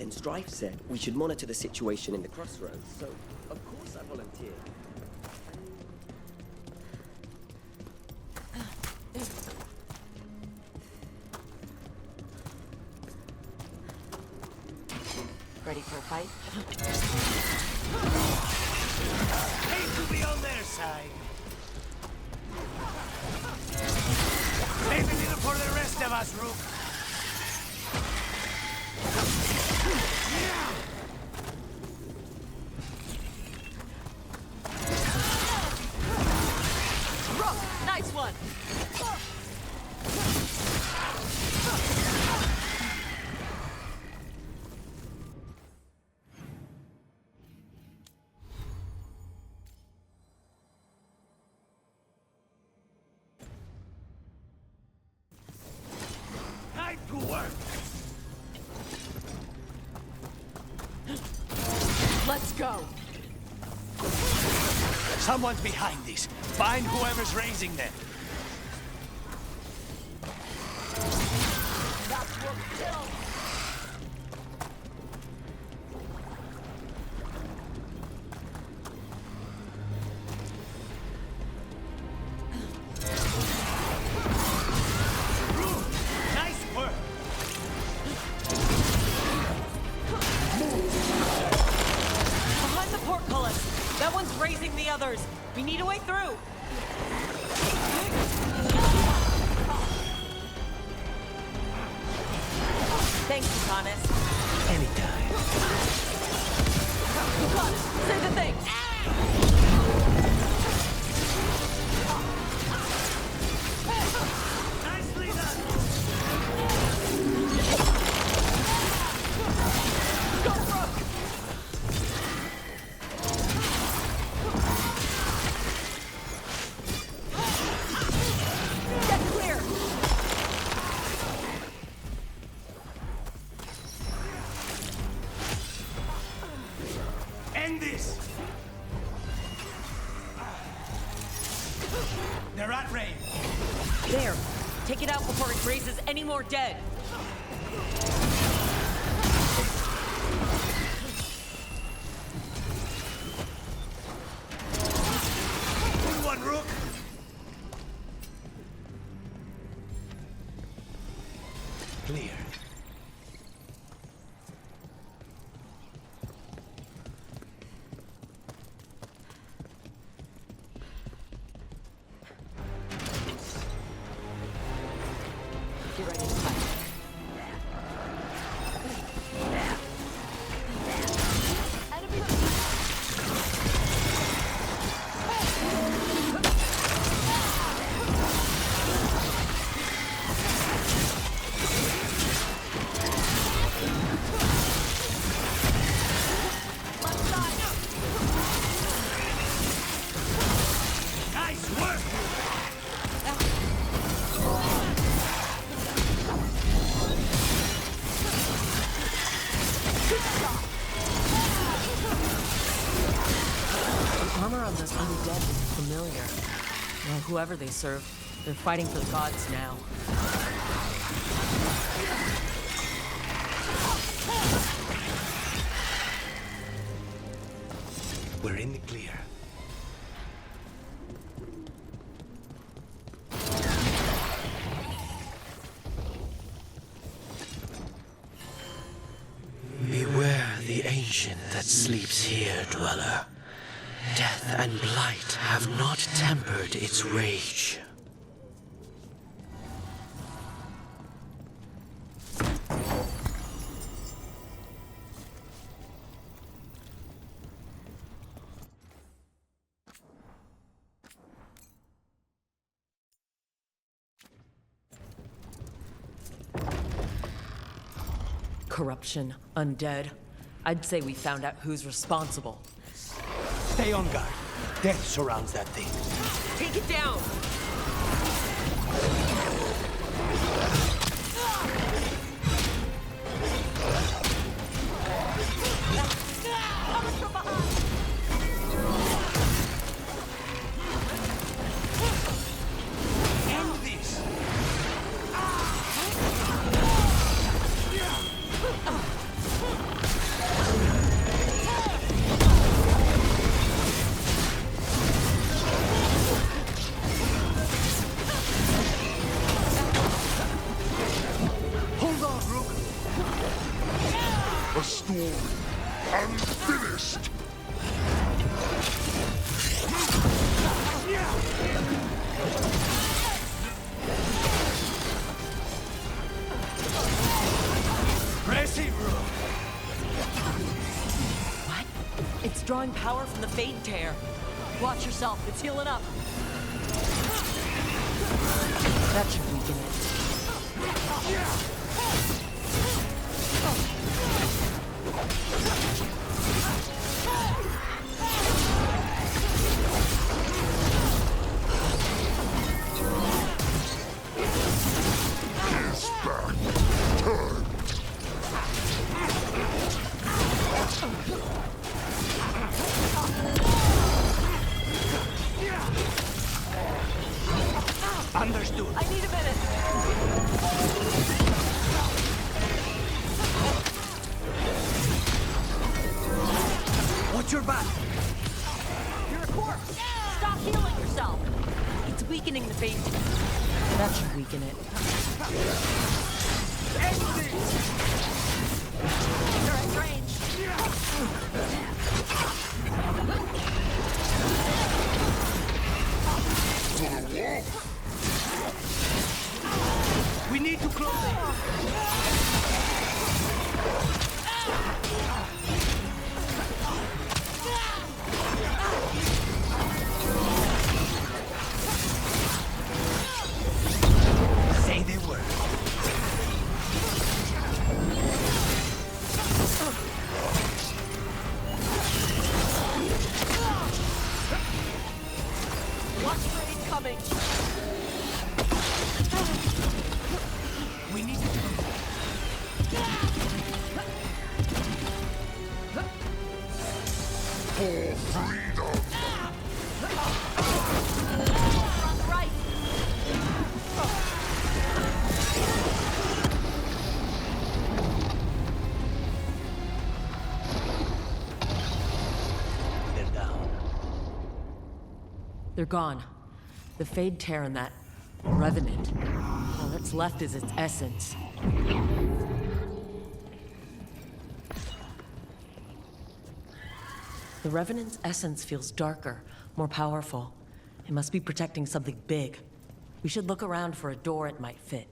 And Strife said we should monitor the situation in the crossroads, so of course I volunteered. Ready for a fight? Hate to be on their side. Save a little for the rest of us, Rook. Rook, nice one. Time to work. Let's go. Someone's behind this. Find whoever's raising them. Nice work. Behind the portcullis. That one's raising the others. We need a way through. Thanks, Thomas. Anytime. You got it. Say the thing. Nicely done. Go, Rook. Get clear. End this. They're at range. There. Take it out before it raises any more dead. Good one, Rook. Clear. Get ready to fight. Nice work. The armor on those undead is familiar. Well, whoever they serve, they're fighting for the gods now. We're in the clear. Beware the ancient that sleeps here, dweller. Death and blight have not tempered its rage. Corruption, undead. I'd say we found out who's responsible. Stay on guard. Death surrounds that thing. Take it down! End this. A story unfinished. Pressing room. What? It's drawing power from the Fade Tear. Watch yourself, it's healing up. That should weaken it. Is back. Turn. Understood. I need a minute. Watch your back. You're a corpse. Stop healing yourself. It's weakening the Fade Tear. That should weaken it. Exit. You're in range. We need to close it. Say the word. Watch raid coming. We need to For freedom. On the right. They're down. They're gone. The Fade Tear and that Revenant. All that's left is its essence. The Revenant's essence feels darker, more powerful. It must be protecting something big. We should look around for a door it might fit.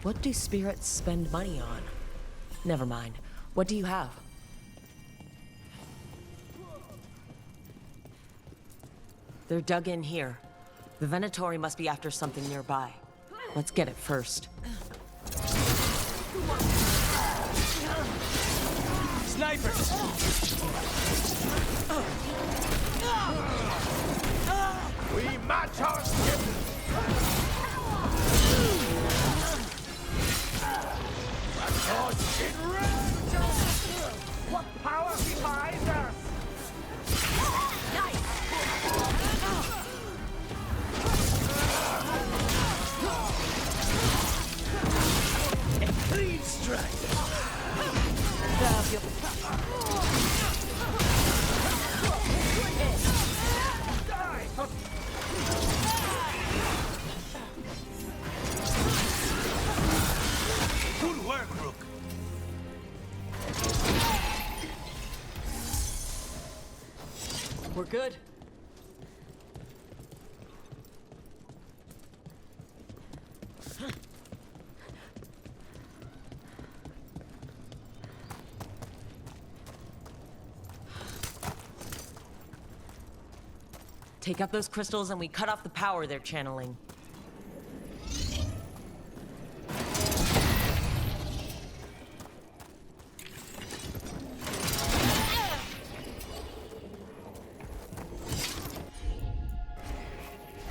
What do spirits spend money on? Never mind. What do you have? They're dug in here. The Venatori must be after something nearby. Let's get it first. Snipers! We match our skills! What power behind us? A clean strike! Good work, Rook. We're good. Take out those crystals and we cut off the power they're channeling.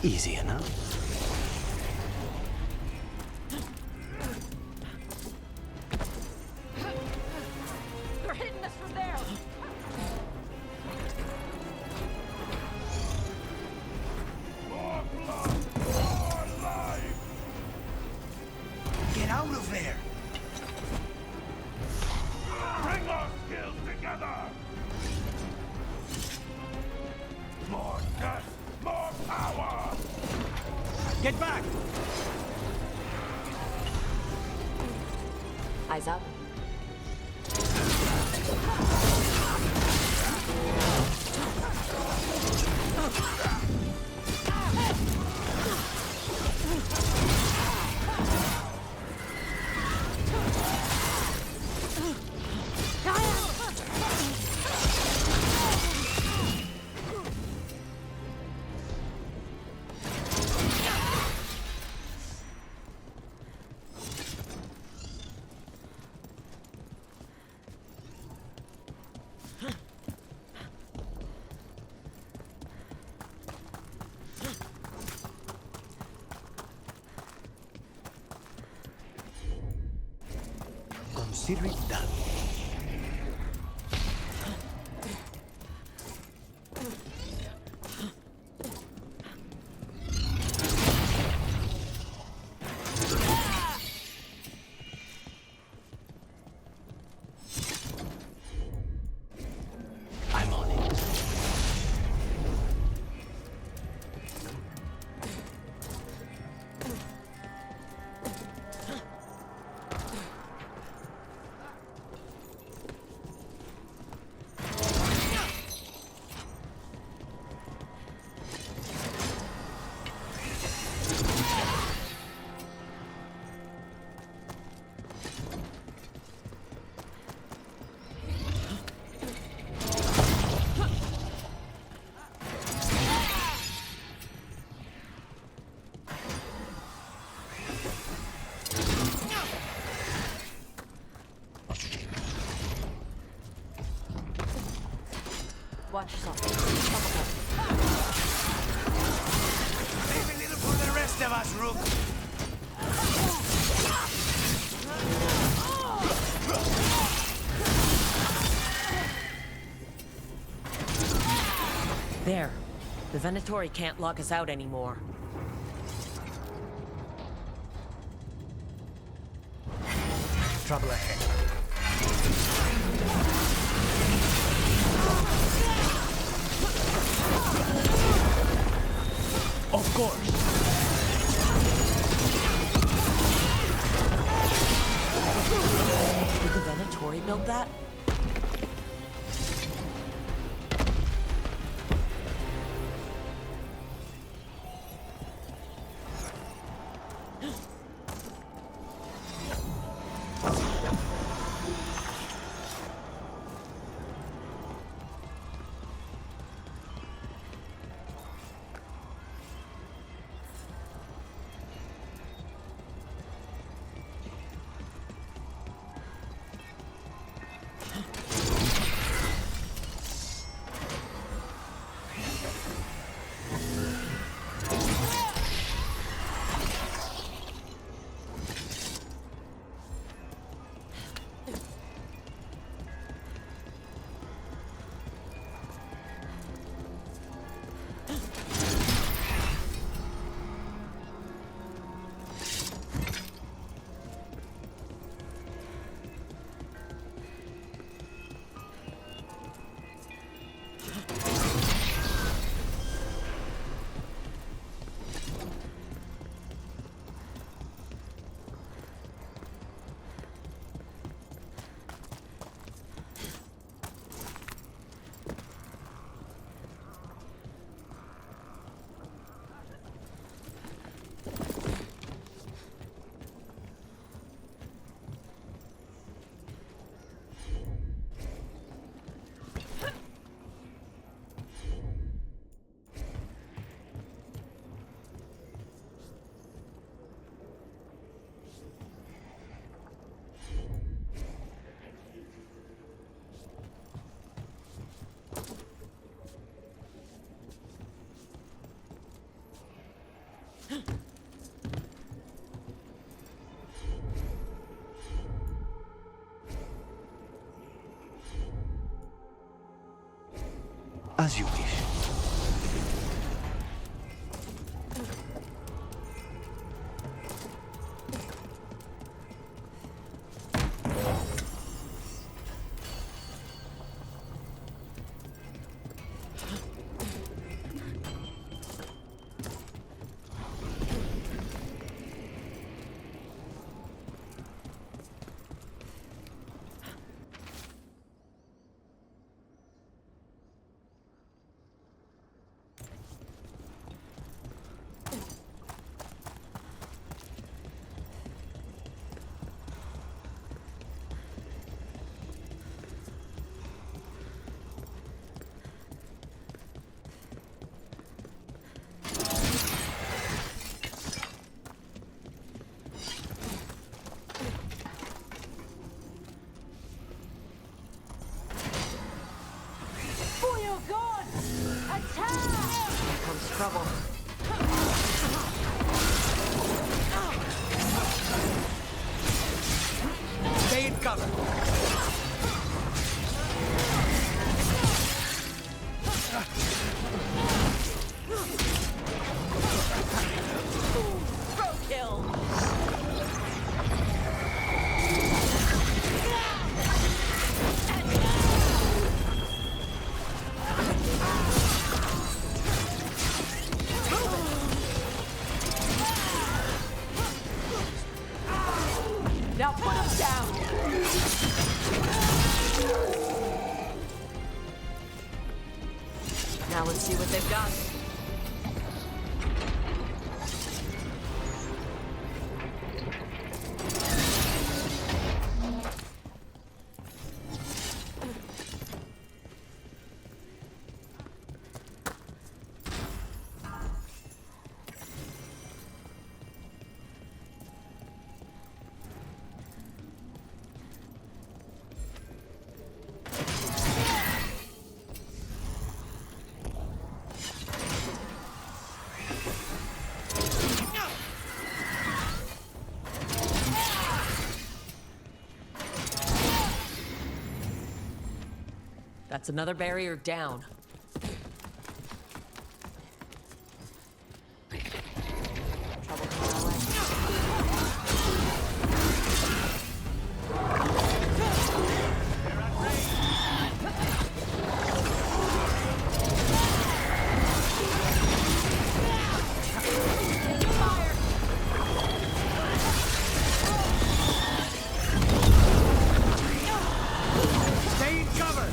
Easy enough. They're hitting us from there! More blood, more life! Get out of there! Bring our skills together! More death, more power! Get back! Eyes up. Consider it done. I'm on it. Watch yourself. Leave a little for the rest of us, Rook. There. The Venatori can't lock us out anymore. Trouble ahead. Of course. Did the Venatori build that? As you wish. Trouble. Stay in cover. Roadkill. Now put him down! Now let's see what they've got. That's another barrier down. Trouble coming our way. Stay in cover.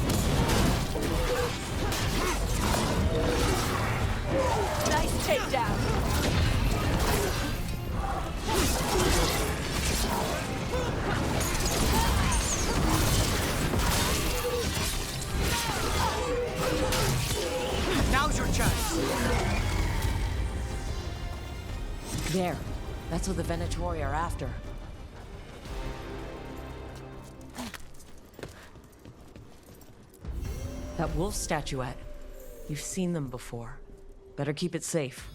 Nice takedown. Now's your chance. There. That's what the Venatori are after. That wolf statuette. You've seen them before. Better keep it safe.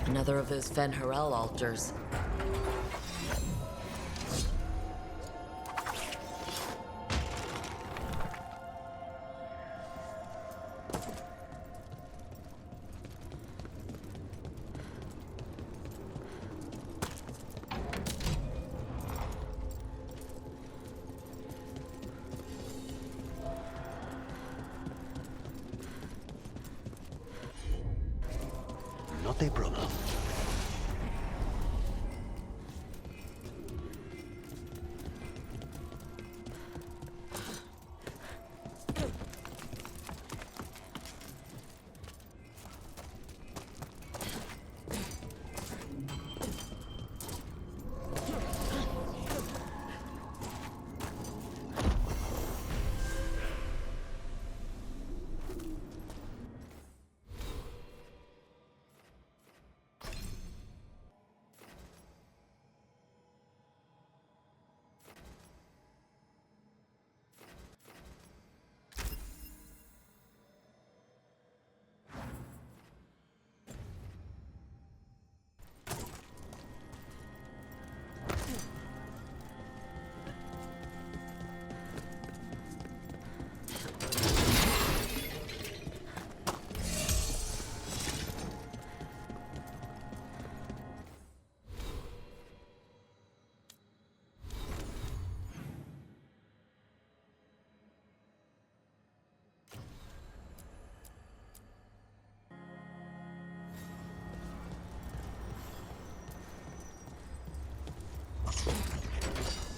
Another of those Fen Harel altars. Not a problem.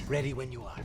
Ready when you are.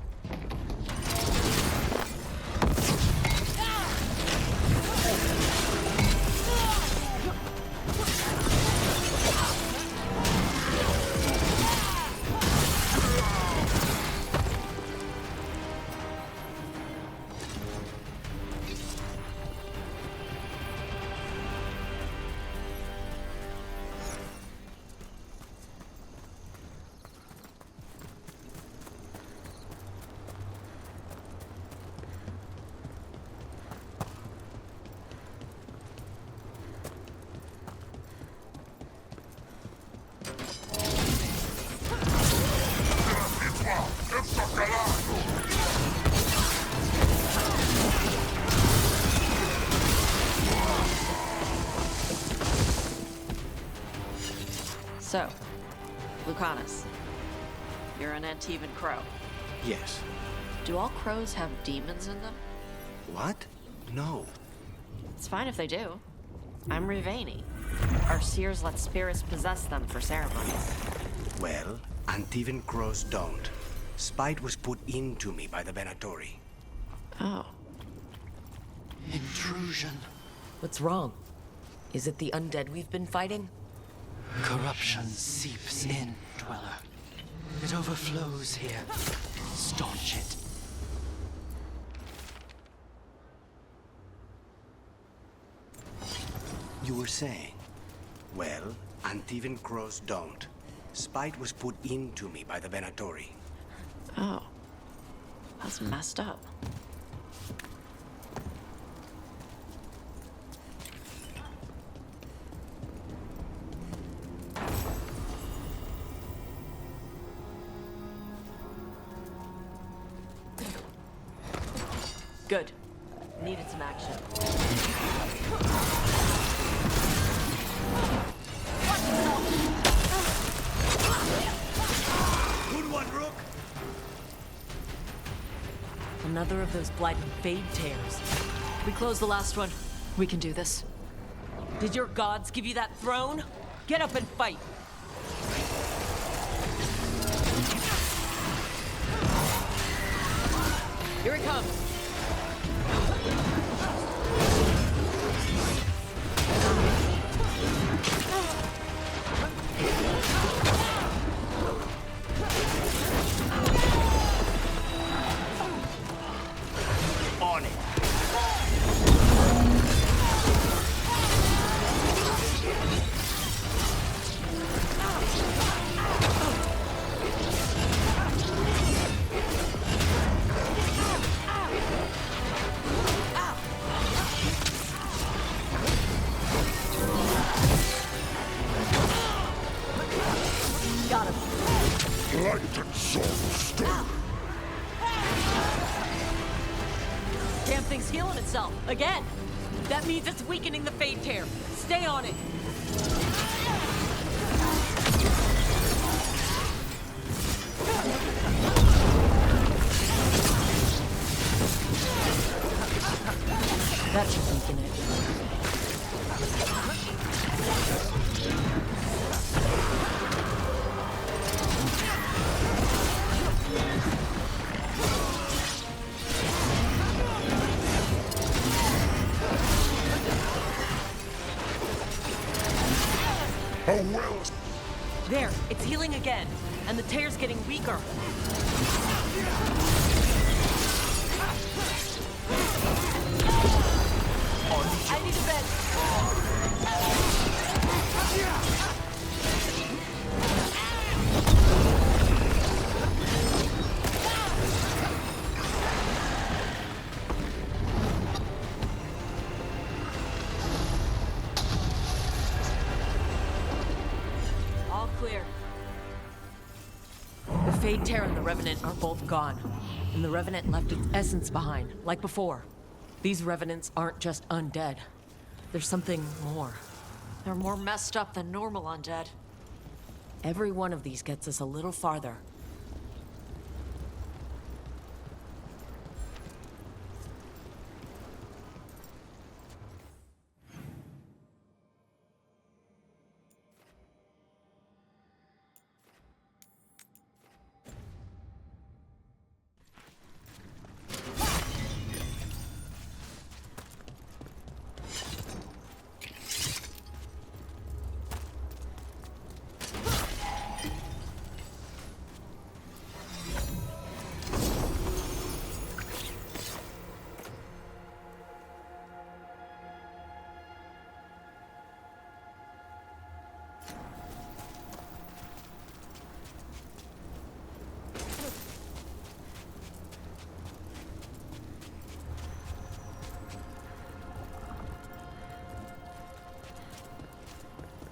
So, Lucanus, you're an Antivan crow. Yes. Do all crows have demons in them? What? No. It's fine if they do. I'm Rivani. Our seers let spirits possess them for ceremonies. Well, Antivan crows don't. Spite was put into me by the Venatori. Oh. Intrusion. What's wrong? Is it the undead we've been fighting? Corruption seeps in, Dweller. It overflows here. Staunch it. You were saying? Well, Antivan crows don't. Spite was put into me by the Venatori. Oh. That's messed up. Good. Needed some action. Good one, Rook! Another of those blighted fade tears. We closed the last one. We can do this. Did your gods give you that throne? Get up and fight! Here it comes! On it! Got him. Light and soul stir. Damn thing's healing itself. Again. That means it's weakening the fade tear. Stay on it. That should weaken it. A well. There, it's healing again, and the tear's getting weaker. I need a bed. All clear. The Fade Tear and the Revenant are both gone, and the Revenant left its essence behind, like before. These Revenants aren't just undead. There's something more. They're more messed up than normal undead. Every one of these gets us a little farther.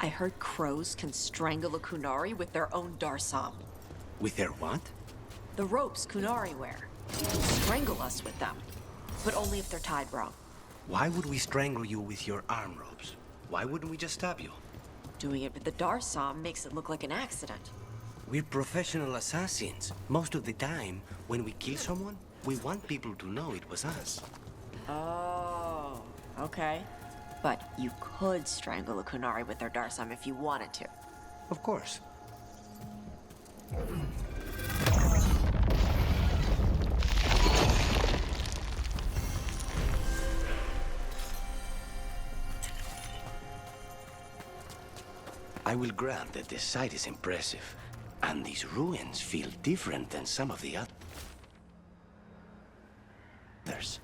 I heard crows can strangle a Kunari with their own Darsam. With their what? The ropes Kunari wear. You can strangle us with them, but only if they're tied wrong. Why would we strangle you with your arm ropes? Why wouldn't we just stab you? Doing it with the Darsam makes it look like an accident. We're professional assassins. Most of the time, when we kill someone, we want people to know it was us. Oh, okay. But you could strangle a Kunari with their Darsam if you wanted to. Of course. I will grant that this site is impressive, and these ruins feel different than some of the others.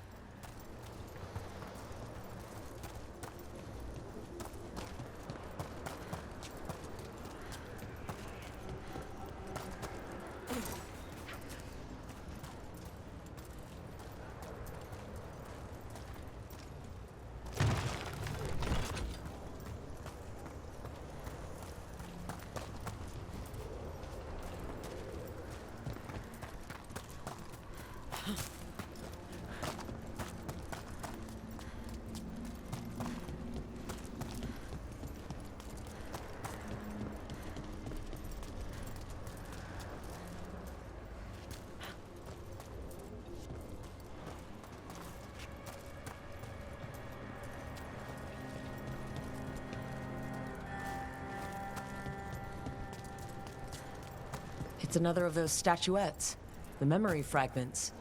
It's another of those statuettes. The memory fragments.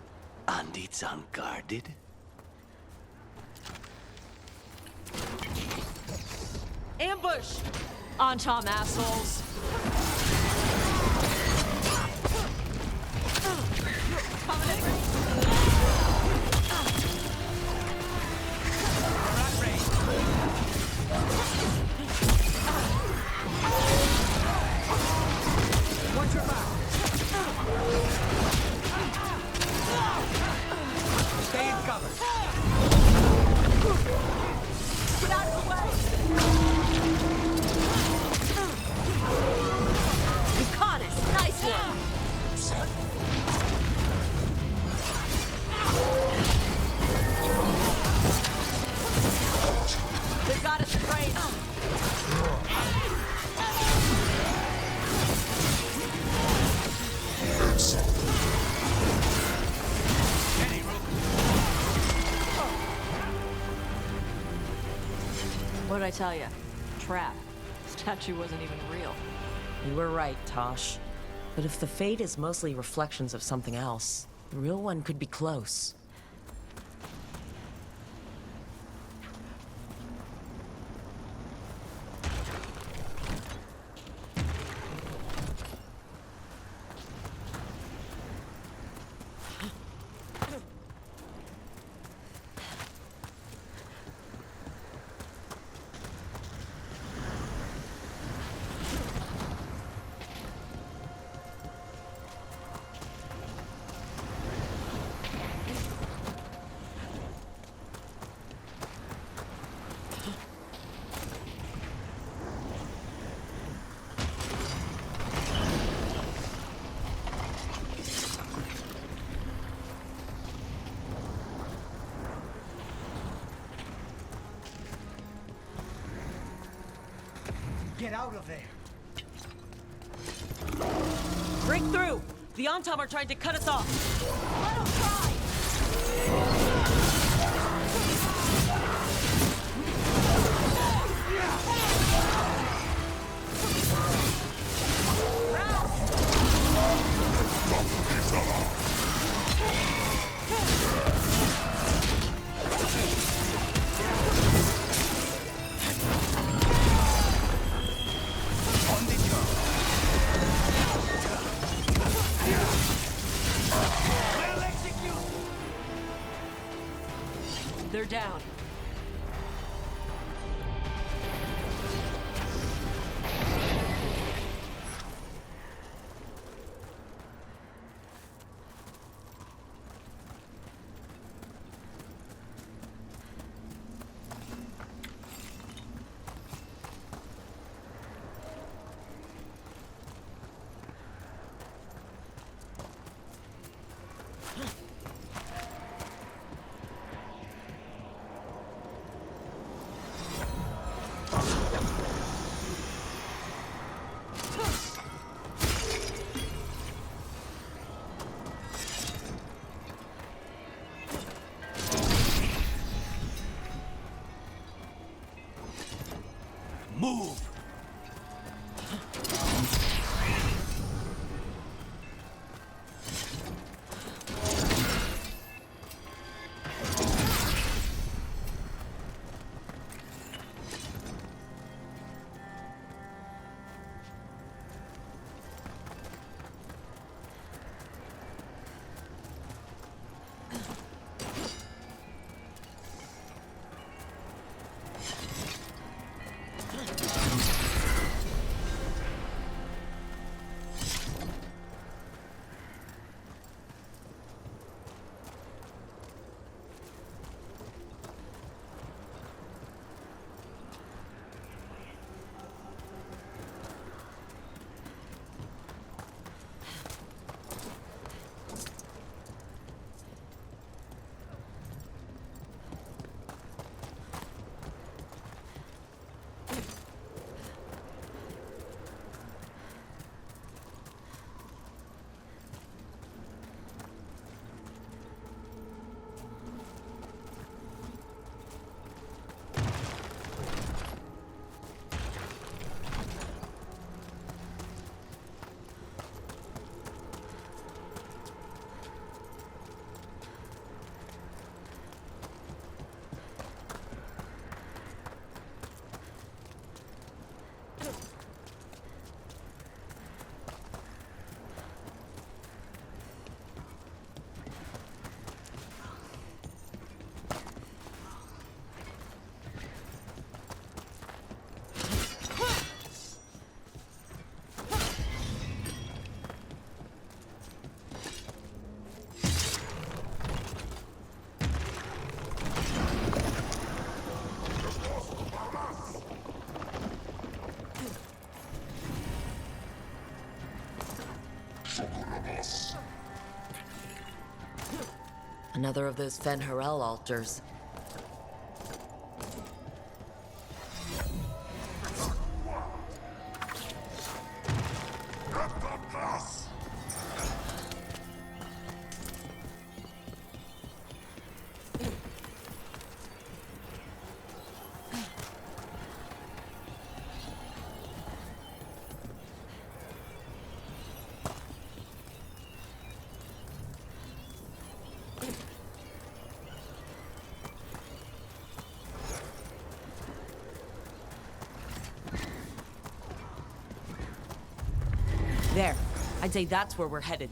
And it's unguarded? Ambush! On Tom, assholes. Watch your back! Stay in cover! Get out of the way! You caught us! Nice one! They got us afraid! What'd I tell you? Trap. Statue wasn't even real. You were right, Tosh. But if the fate is mostly reflections of something else, the real one could be close. Get out of there! Break through! The Ontom are trying to cut us off! Let them try! They're down. Move! Another of those Fen Harel altars. There. I'd say that's where we're headed.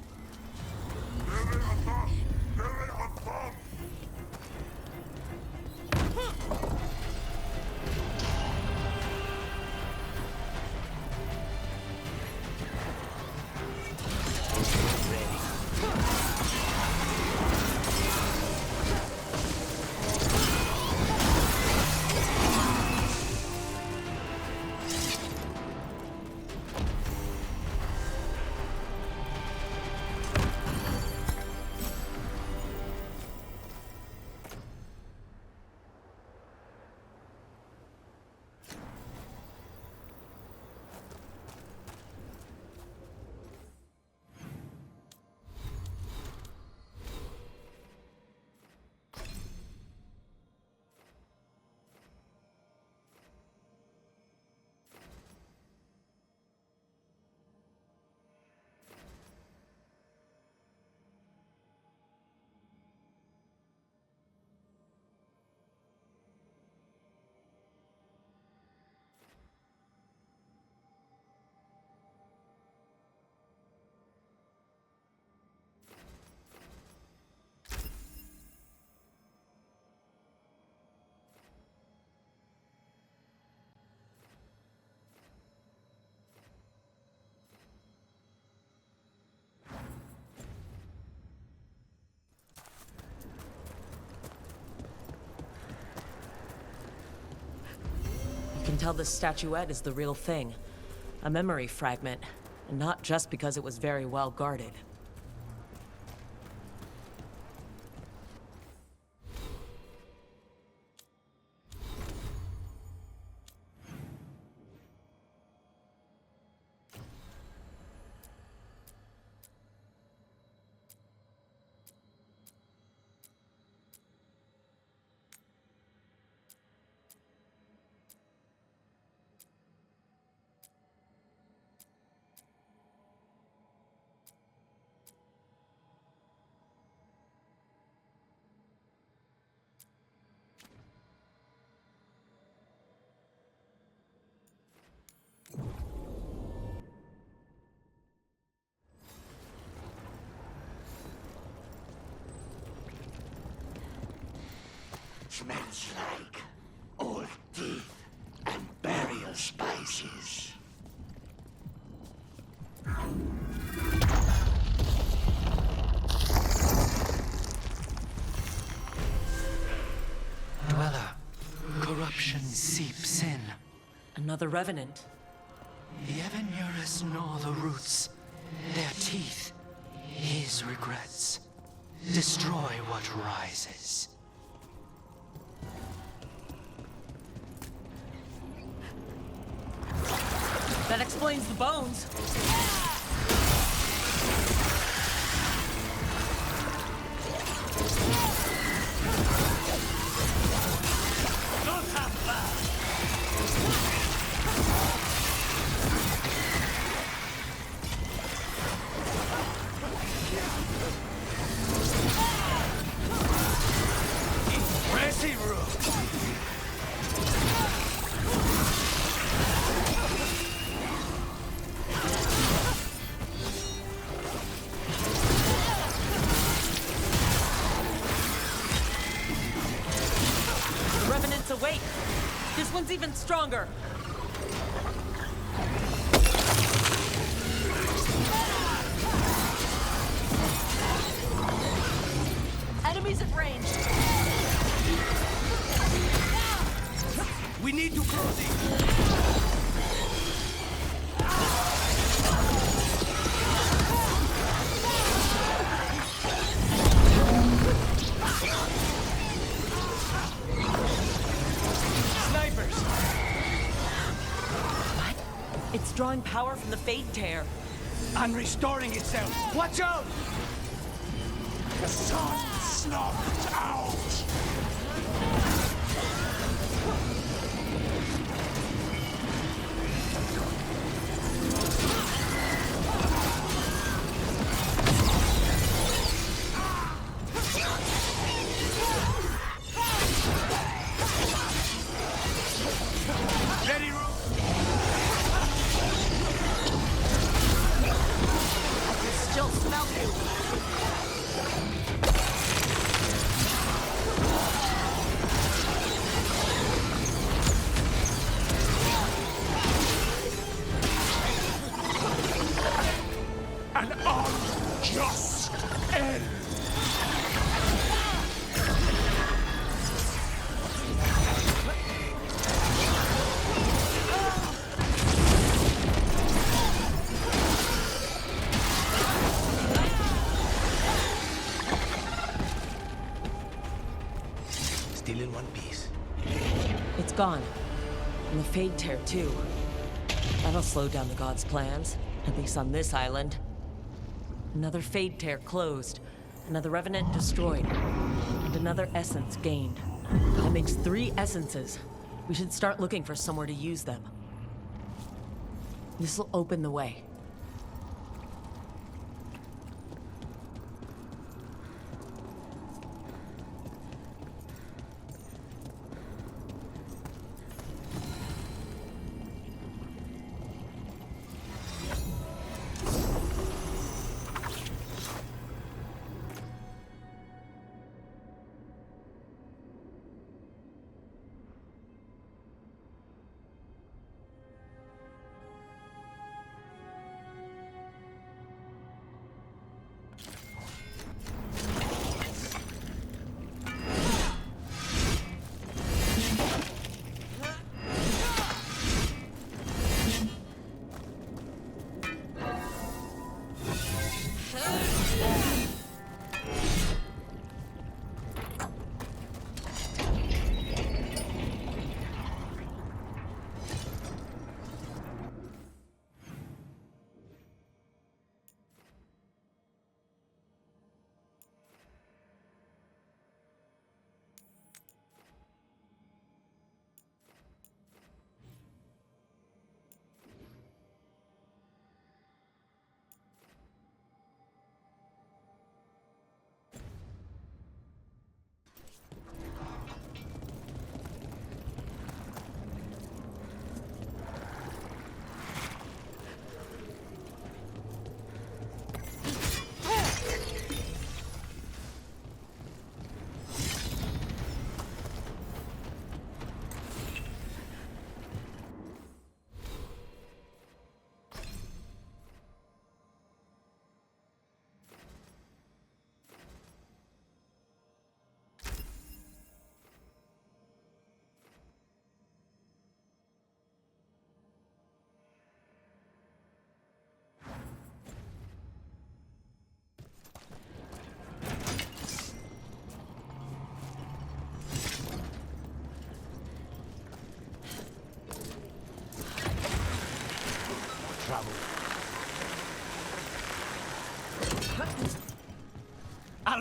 tell this statuette is the real thing. A memory fragment, and not just because it was very well guarded. Smells like old teeth and burial spices. Dweller, corruption seeps in. Another revenant. The Evanurus gnaw the roots. Their teeth, his regrets. Destroy what rises. That explains the bones. Revenants awake. This one's even stronger. Enemies at range. We need to close it. It's drawing power from the Fade Tear. And restoring itself. Watch out! The sun snuffed out. Ready, Ro? Still smell you. An unjust end. Still in one piece. It's gone. And the Fade Tear, too. That'll slow down the gods' plans, at least on this island. Another Fade Tear closed, another Revenant destroyed, and another essence gained. That makes 3 essences. We should start looking for somewhere to use them. This'll open the way.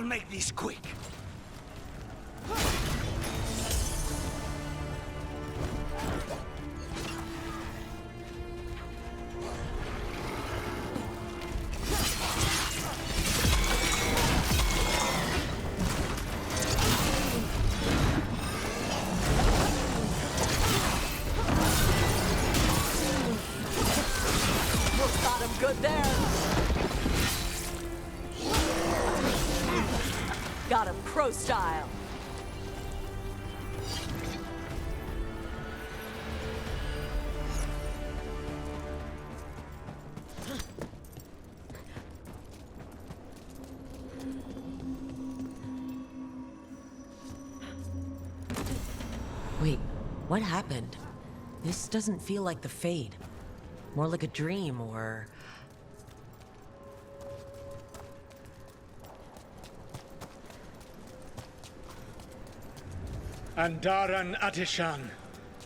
make this quick. Got him good there. Got him pro style. Wait, what happened? This doesn't feel like the Fade. More like a dream, or... Andaran Atishan,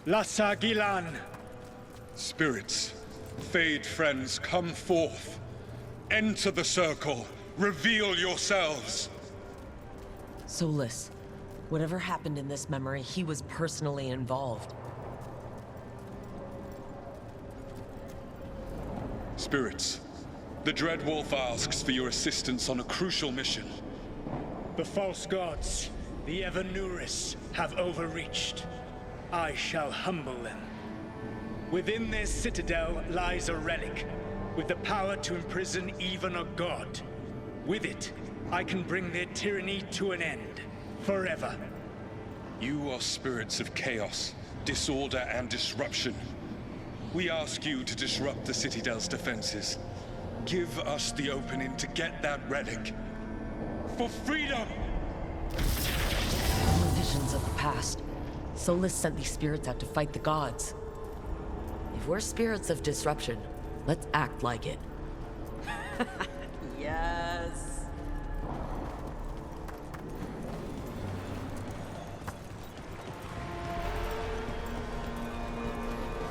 Lassa Gilan. Spirits, Fade friends, come forth. Enter the circle. Reveal yourselves. Soulless. Whatever happened in this memory, he was personally involved. Spirits, the Dreadwolf asks for your assistance on a crucial mission. The false gods, the Evanuris, have overreached. I shall humble them. Within their citadel lies a relic, with the power to imprison even a god. With it, I can bring their tyranny to an end, forever. You are spirits of chaos, disorder, and disruption. We ask you to disrupt the Citadel's defenses. Give us the opening to get that relic. For freedom! Visions of the past. Soulless sent these spirits out to fight the gods. If we're spirits of disruption, let's act like it. Yes.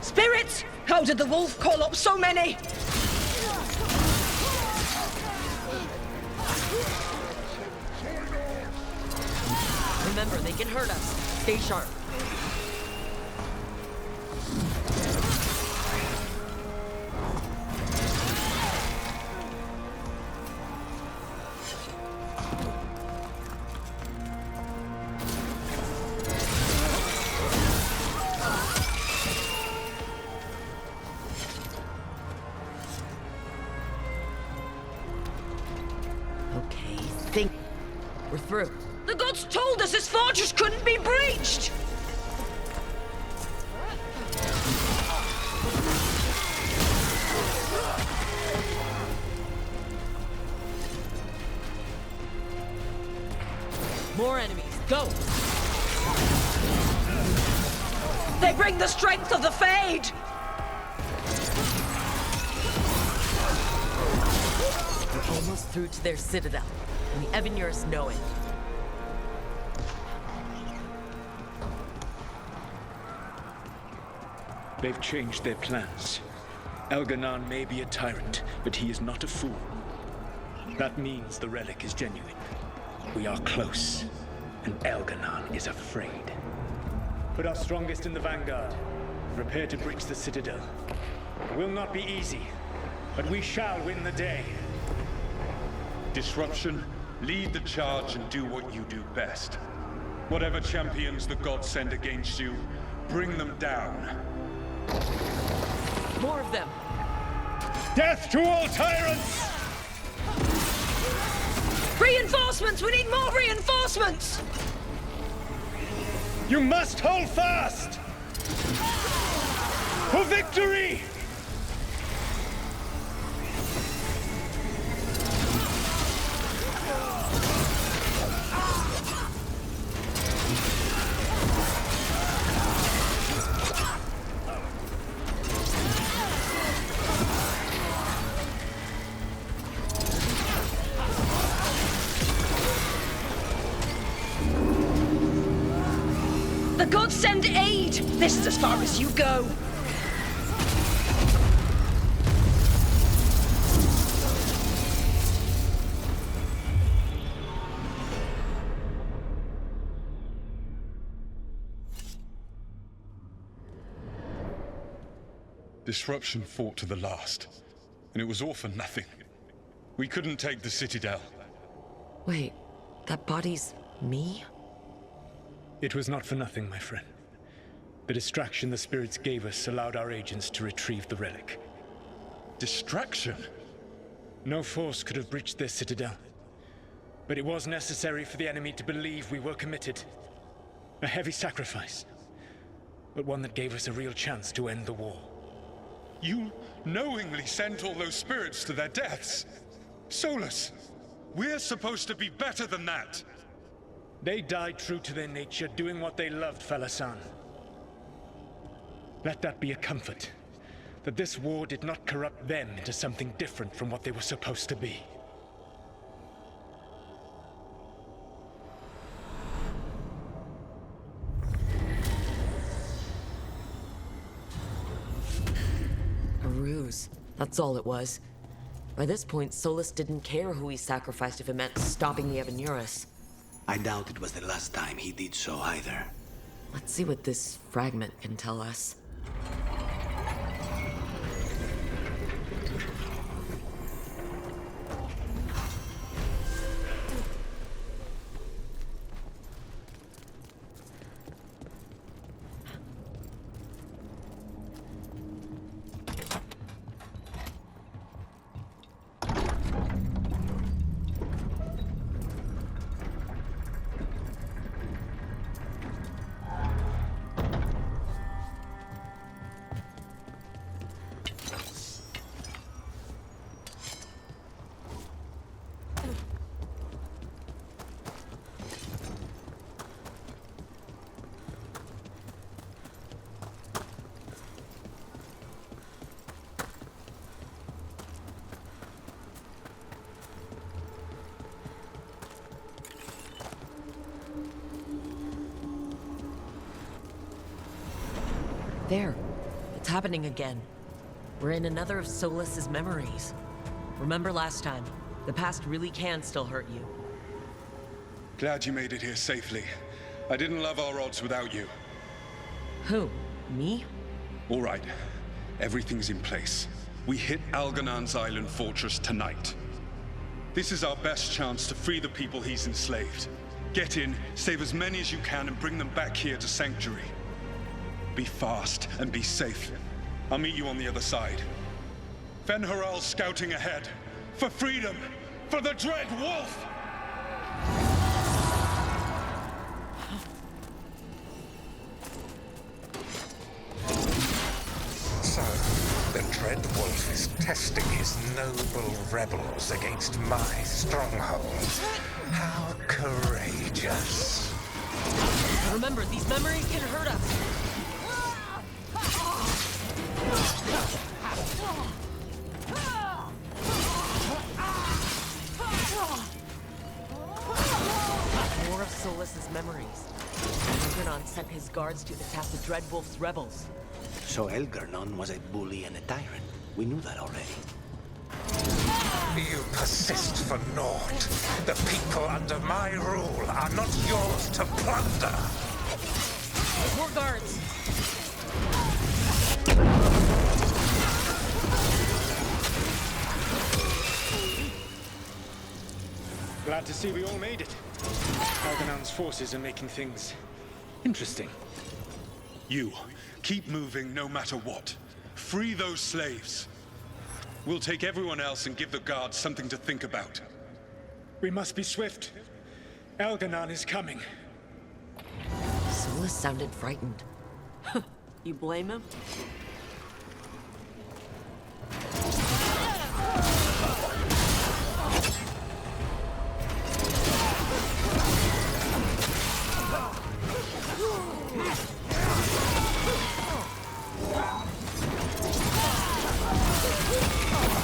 Spirits! How did the wolf call up so many? Remember, they can hurt us. Stay sharp. Okay, think. We're through. The gods told us this fortress couldn't be breached! More enemies, go! They bring the strength of the Fade! We're almost through to their citadel, and the Evanuris know it. They've changed their plans. Elganon may be a tyrant, but he is not a fool. That means the relic is genuine. We are close, and Elganon is afraid. Put our strongest in the vanguard. Prepare to breach the citadel. It will not be easy, but we shall win the day. Disruption, lead the charge and do what you do best. Whatever champions the gods send against you, bring them down. More of them! Death to all tyrants! Reinforcements! We need more reinforcements! You must hold fast! For victory! The gods send aid! This is as far as you go! Disruption fought to the last, and it was all for nothing. We couldn't take the Citadel. Wait, that body's me? It was not for nothing, my friend. The distraction the spirits gave us allowed our agents to retrieve the relic. Distraction? No force could have breached this Citadel. But it was necessary for the enemy to believe we were committed. A heavy sacrifice, but one that gave us a real chance to end the war. You knowingly sent all those spirits to their deaths. Solus, we're supposed to be better than that. They died true to their nature, doing what they loved, Falasan. Let that be a comfort, that this war did not corrupt them into something different from what they were supposed to be. A ruse. That's all it was. By this point, Solus didn't care who he sacrificed if it meant stopping the Evanurus. I doubt it was the last time he did so either. Let's see what this fragment can tell us. There. It's happening again. We're in another of Solus's memories. Remember last time? The past really can still hurt you. Glad you made it here safely. I didn't love our odds without you. Who? Me? All right. Everything's in place. We hit Algernon's island fortress tonight. This is our best chance to free the people he's enslaved. Get in, save as many as you can, and bring them back here to Sanctuary. Be fast and be safe. I'll meet you on the other side. Fen'Haral's scouting ahead. For freedom! For the Dreadwolf! So, the Dreadwolf is testing his noble rebels against my stronghold. How courageous. Remember, these memories can hurt us. More of Solus's memories. Algernon sent his guards to attack the Dreadwolf's rebels. So Algernon was a bully and a tyrant. We knew that already. You persist for naught. The people under my rule are not yours to plunder. More guards! Glad to see we all made it. Algernon's forces are making things interesting. You, keep moving no matter what. Free those slaves. We'll take everyone else and give the guards something to think about. We must be swift. Algernon is coming. Solus sounded frightened. You blame him?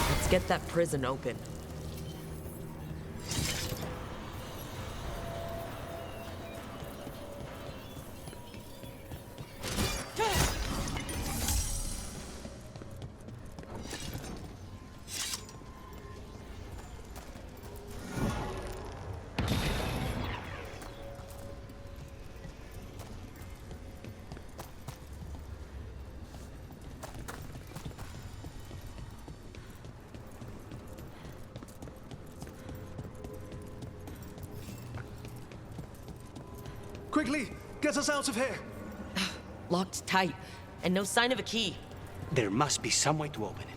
Let's get that prison open. Quickly, get us out of here! Locked tight, and no sign of a key. There must be some way to open it.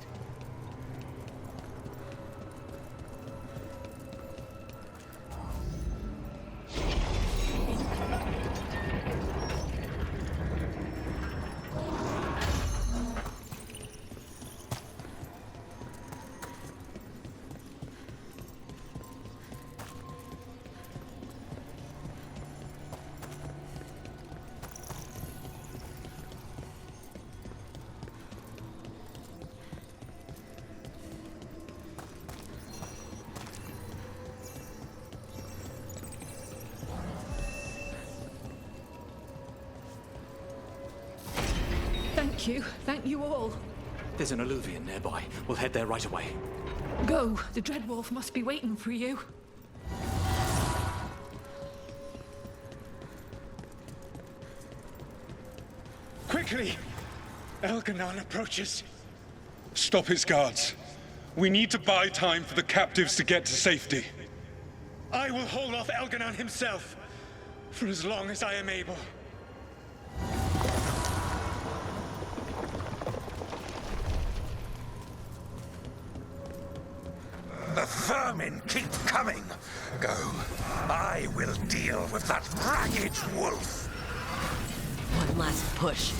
Thank you all. There's an alluvion nearby. We'll head there right away. Go. The Dreadwolf must be waiting for you. Quickly! Elganon approaches. Stop his guards. We need to buy time for the captives to get to safety. I will hold off Elganon himself for as long as I am able. The vermin keep coming. Go. I will deal with that ragged wolf. One last push.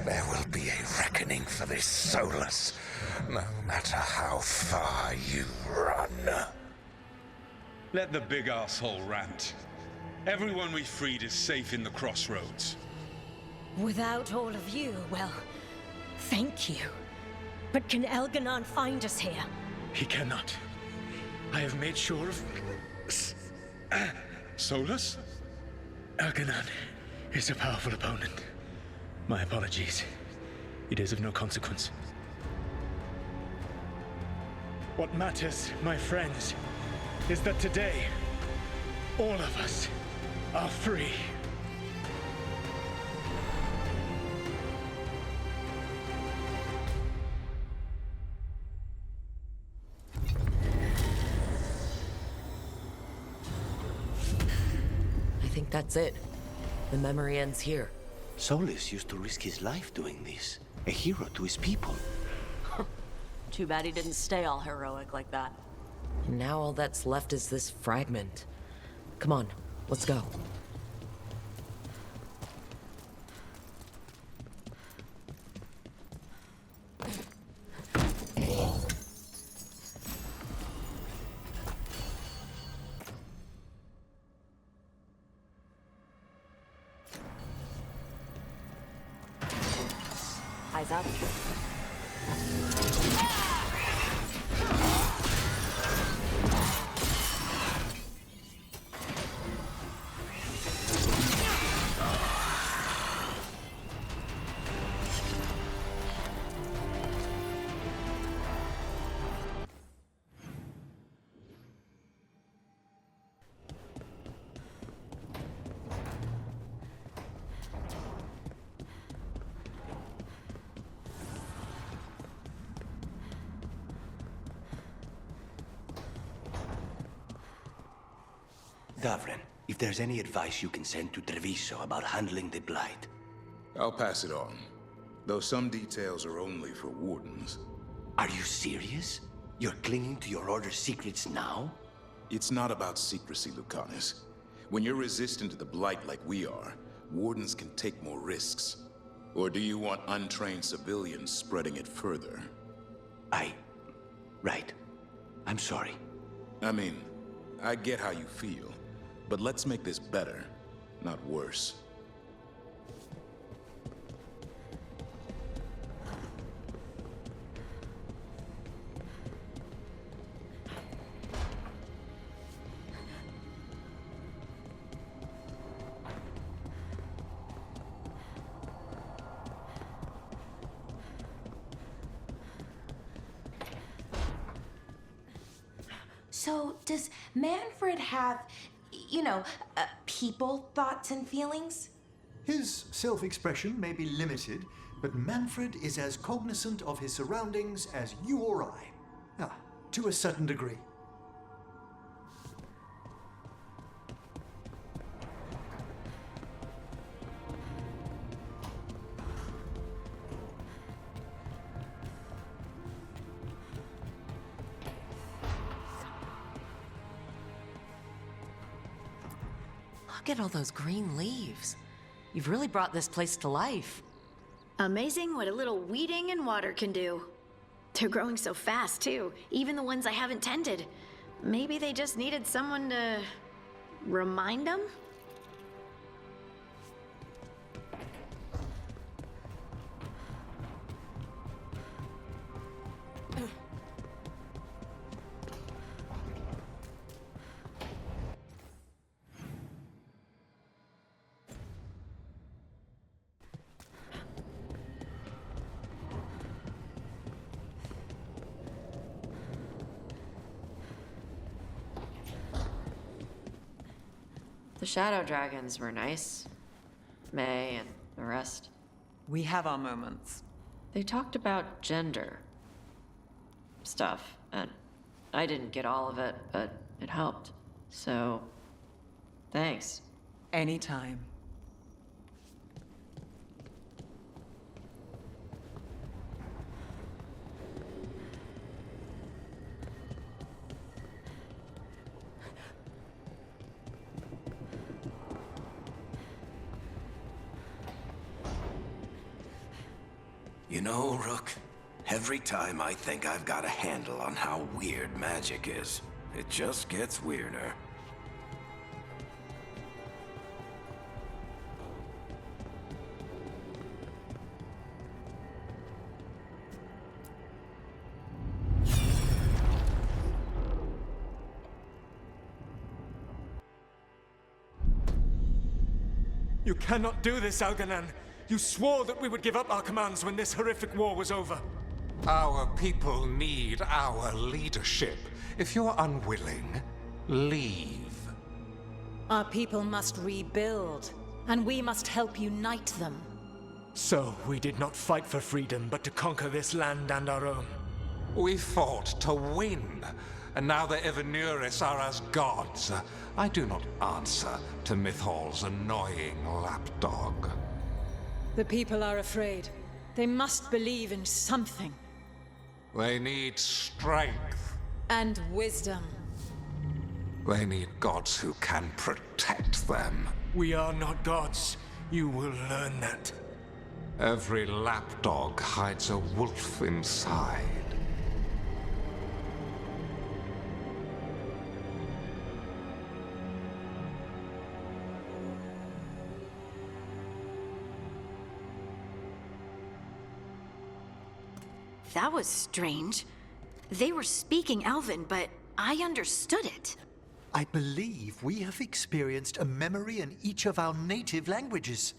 There will be a reckoning for this Solus, no matter how far you run. Let the big asshole rant. Everyone we freed is safe in the crossroads. Without all of you, well, thank you. But can Elganon find us here? He cannot. I have made sure of... Solus? Elganon is a powerful opponent. My apologies. It is of no consequence. What matters, my friends, is that today, all of us are free. I think that's it. The memory ends here. Solus used to risk his life doing this. A hero to his people. Too bad he didn't stay all heroic like that. And now all that's left is this fragment. Come on, let's go. Eyes up. Davren, if there's any advice you can send to Treviso about handling the Blight. I'll pass it on. Though some details are only for wardens. Are you serious? You're clinging to your order's secrets now? It's not about secrecy, Lucanus. When you're resistant to the Blight like we are, wardens can take more risks. Or do you want untrained civilians spreading it further? Right. I'm sorry. I mean, I get how you feel. But let's make this better, not worse. So, does Manfred have, people, thoughts, and feelings? His self-expression may be limited, but Manfred is as cognizant of his surroundings as you or I. To a certain degree. Look at all those green leaves. You've really brought this place to life. Amazing what a little weeding and water can do. They're growing so fast, too. Even the ones I haven't tended. Maybe they just needed someone to remind them? The Shadow Dragons were nice. May and the rest. We have our moments. They talked about gender stuff, and I didn't get all of it, but it helped. So, thanks. Anytime. You know, Rook, every time I think I've got a handle on how weird magic is, it just gets weirder. You cannot do this, Algernon. You swore that we would give up our commands when this horrific war was over. Our people need our leadership. If you're unwilling, leave. Our people must rebuild, and we must help unite them. So, we did not fight for freedom, but to conquer this land and our own. We fought to win, and now the Evanuris are as gods. I do not answer to Mythal's annoying lapdog. The people are afraid. They must believe in something. They need strength. And wisdom. They need gods who can protect them. We are not gods. You will learn that. Every lapdog hides a wolf inside. That was strange. They were speaking Elven, but I understood it. I believe we have experienced a memory in each of our native languages.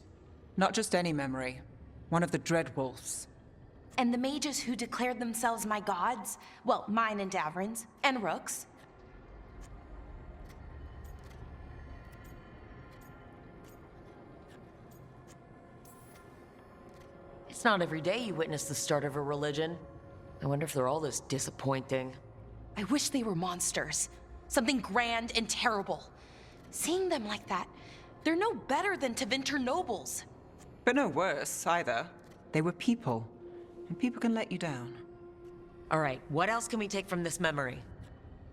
Not just any memory. One of the Dreadwolves. And the mages who declared themselves my gods? Well, mine and Davrin's, and Rook's. It's not every day you witness the start of a religion. I wonder if they're all this disappointing. I wish they were monsters. Something grand and terrible. Seeing them like that, they're no better than Tevinter nobles. But no worse, either. They were people. And people can let you down. All right, what else can we take from this memory?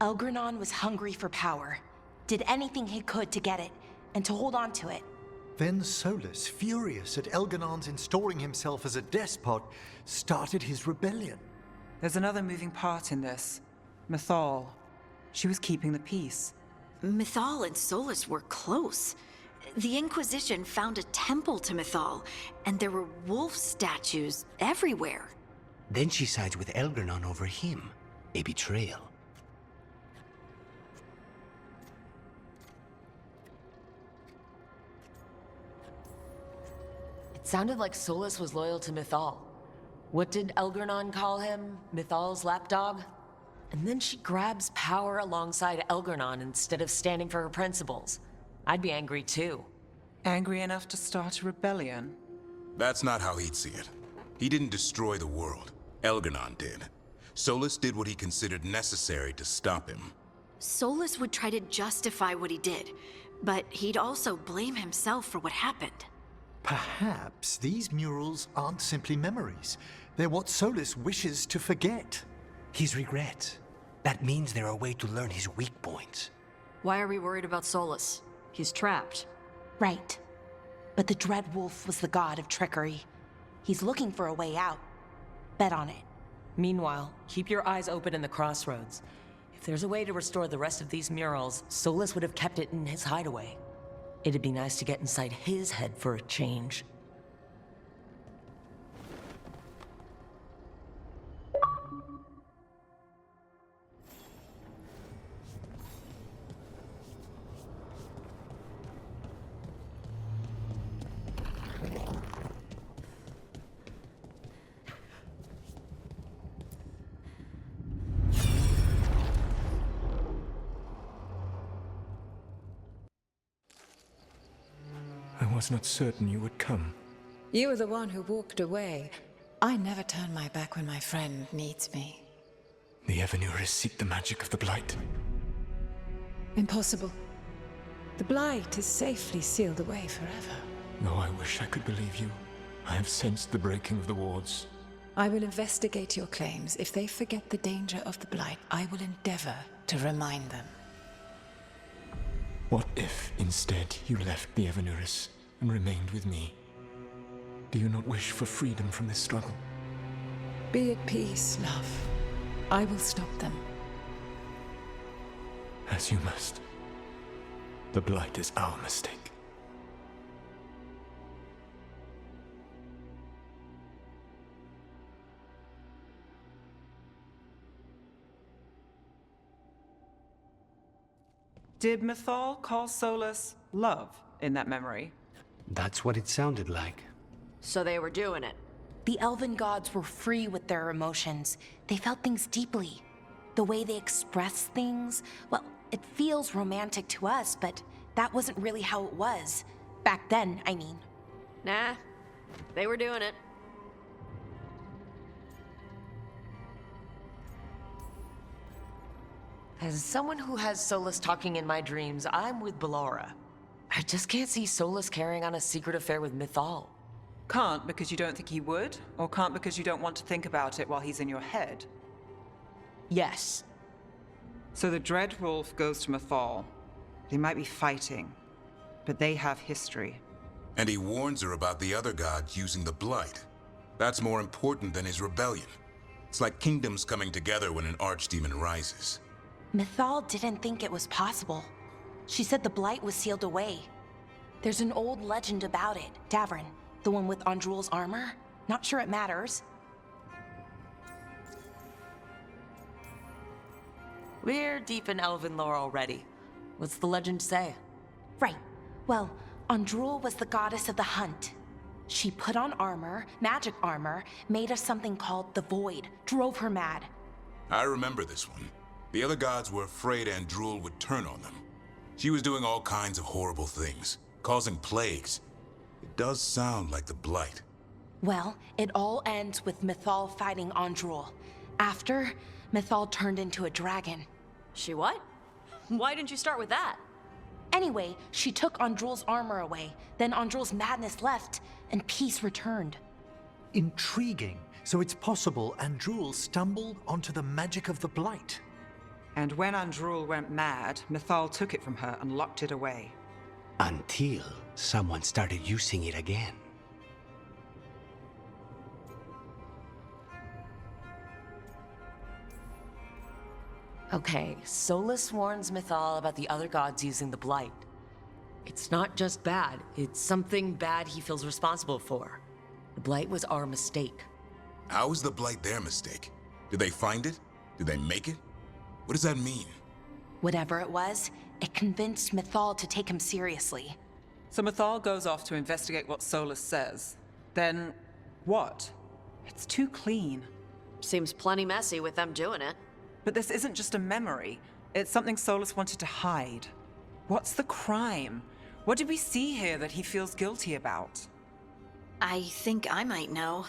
Elgernon was hungry for power. Did anything he could to get it, and to hold on to it. Then Solus, furious at Elgernon's installing himself as a despot, started his rebellion. There's another moving part in this. Mythal. She was keeping the peace. Mythal and Solus were close. The Inquisition found a temple to Mythal, and there were wolf statues everywhere. Then she sides with Elgernon over him. A betrayal. It sounded like Solus was loyal to Mythal. What did Elgernon call him? Mythal's lapdog? And then she grabs power alongside Elgernon instead of standing for her principles. I'd be angry too. Angry enough to start a rebellion? That's not how he'd see it. He didn't destroy the world. Elgernon did. Solus did what he considered necessary to stop him. Solus would try to justify what he did, but he'd also blame himself for what happened. Perhaps these murals aren't simply memories. They're what Solus wishes to forget. His regrets. That means they're a way to learn his weak points. Why are we worried about Solus? He's trapped. Right. But the Dreadwolf was the god of trickery. He's looking for a way out. Bet on it. Meanwhile, keep your eyes open in the crossroads. If there's a way to restore the rest of these murals, Solus would have kept it in his hideaway. It'd be nice to get inside his head for a change. I was not certain you would come. You were the one who walked away. I never turn my back when my friend needs me. The Evanurus seek the magic of the Blight. Impossible. The Blight is safely sealed away forever. Though I wish I could believe you. I have sensed the breaking of the wards. I will investigate your claims. If they forget the danger of the Blight, I will endeavor to remind them. What if, instead, you left the Evanurus and remained with me? Do you not wish for freedom from this struggle? Be at peace, love. I will stop them. As you must. The Blight is our mistake. Did Mythal call Solus love in that memory? That's what it sounded like. So they were doing it. The elven gods were free with their emotions. They felt things deeply. The way they express things, well, it feels romantic to us, but that wasn't really how it was. Back then, I mean. Nah, they were doing it. As someone who has Solus talking in my dreams, I'm with Ballora. I just can't see Solus carrying on a secret affair with Mythal. Can't because you don't think he would? Or can't because you don't want to think about it while he's in your head? Yes. So the Dreadwolf goes to Mythal. They might be fighting, but they have history. And he warns her about the other gods using the Blight. That's more important than his rebellion. It's like kingdoms coming together when an archdemon rises. Mythal didn't think it was possible. She said the Blight was sealed away. There's an old legend about it. Davrin, the one with Andrul's armor? Not sure it matters. We're deep in elven lore already. What's the legend say? Right. Well, Andrul was the goddess of the hunt. She put on armor, magic armor, made of something called the Void, drove her mad. I remember this one. The other gods were afraid Andrul would turn on them. She was doing all kinds of horrible things, causing plagues. It does sound like the Blight. Well, it all ends with Mythal fighting Andrul. After, Mythal turned into a dragon. She what? Why didn't you start with that? Anyway, she took Andrul's armor away. Then Andrul's madness left, and peace returned. Intriguing. So it's possible Andrul stumbled onto the magic of the Blight. And when Andrul went mad, Mythal took it from her and locked it away. Until someone started using it again. Okay, Solus warns Mythal about the other gods using the Blight. It's not just bad, it's something bad he feels responsible for. The Blight was our mistake. How is the Blight their mistake? Did they find it? Did they make it? What does that mean? Whatever it was, it convinced Mythal to take him seriously. So Mythal goes off to investigate what Solus says. Then, what? It's too clean. Seems plenty messy with them doing it. But this isn't just a memory. It's something Solus wanted to hide. What's the crime? What did we see here that he feels guilty about? I think I might know.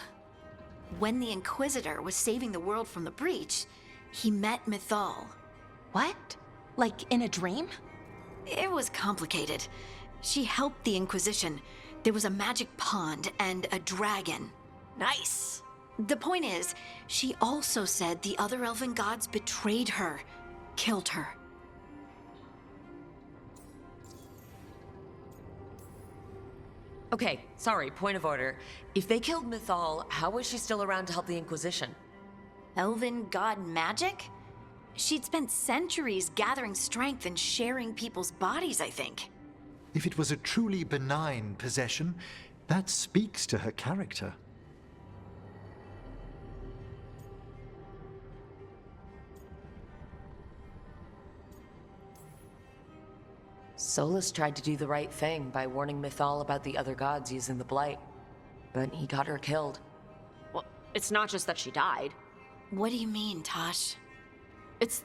When the Inquisitor was saving the world from the breach, he met Mythal. What? Like in a dream? It was complicated. She helped the Inquisition. There was a magic pond and a dragon. Nice! The point is, she also said the other elven gods betrayed her, killed her. Okay, sorry, point of order. If they killed Mythal, how was she still around to help the Inquisition? Elven god magic? She'd spent centuries gathering strength and sharing people's bodies, I think. If it was a truly benign possession, that speaks to her character. Solus tried to do the right thing by warning Mythal about the other gods using the Blight. But he got her killed. Well, it's not just that she died. What do you mean, Tosh? It's...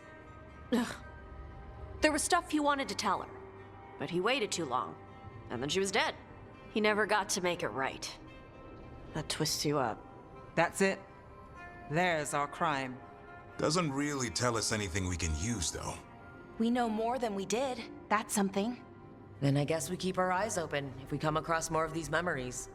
Ugh. There was stuff he wanted to tell her, but he waited too long, and then she was dead. He never got to make it right. That twists you up. That's it. There's our crime. Doesn't really tell us anything we can use, though. We know more than we did. That's something. Then I guess we keep our eyes open if we come across more of these memories.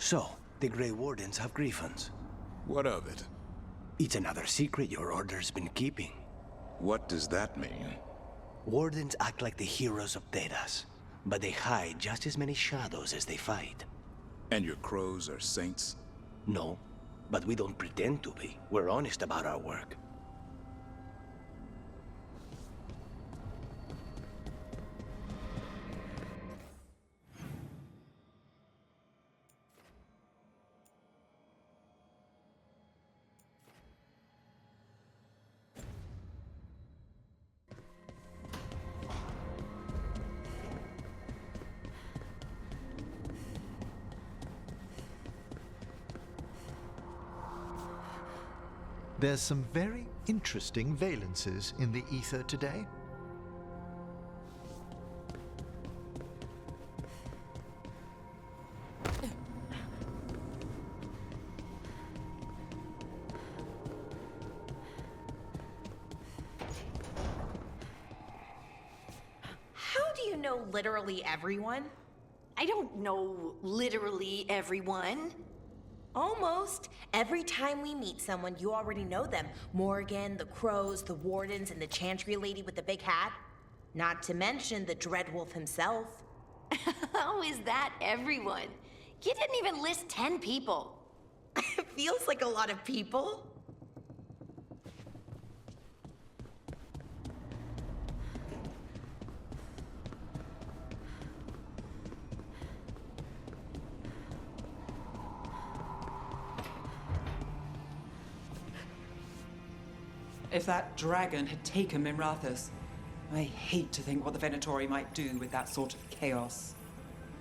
So, the Grey Wardens have griffins. What of it? It's another secret your order's been keeping. What does that mean? Wardens act like the heroes of Thedas, but they hide just as many shadows as they fight. And your crows are saints? No, but we don't pretend to be. We're honest about our work. There's some very interesting valences in the ether today. How do you know literally everyone? I don't know literally everyone. Almost. Every time we meet someone, you already know them. Morgan, the Crows, the Wardens, and the Chantry lady with the big hat. Not to mention the Dreadwolf himself. How is that everyone? You didn't even list 10 people. It feels like a lot of people. If that dragon had taken Mimrathus, I hate to think what the Venatori might do with that sort of chaos.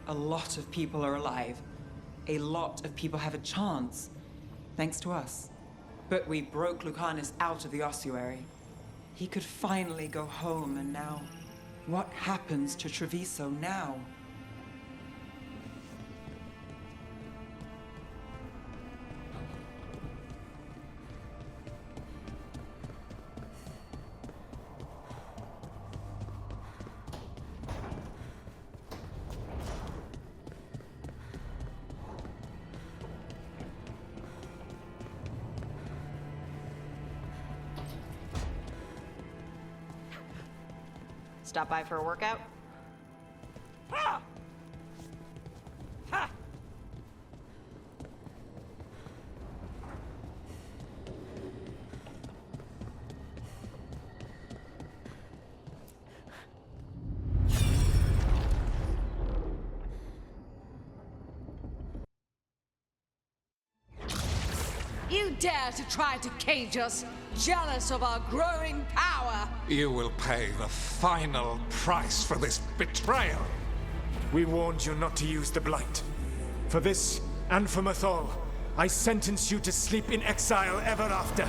A lot of people are alive. A lot of people have a chance, thanks to us. But we broke Lucanus out of the ossuary. He could finally go home, and now... what happens to Treviso now? Stop by for a workout? Ah! Ha! dare to try to cage us, jealous of our growing power. You will pay the final price for this betrayal. We warned you not to use the Blight. For this, and for Mythol, I sentence you to sleep in exile ever after.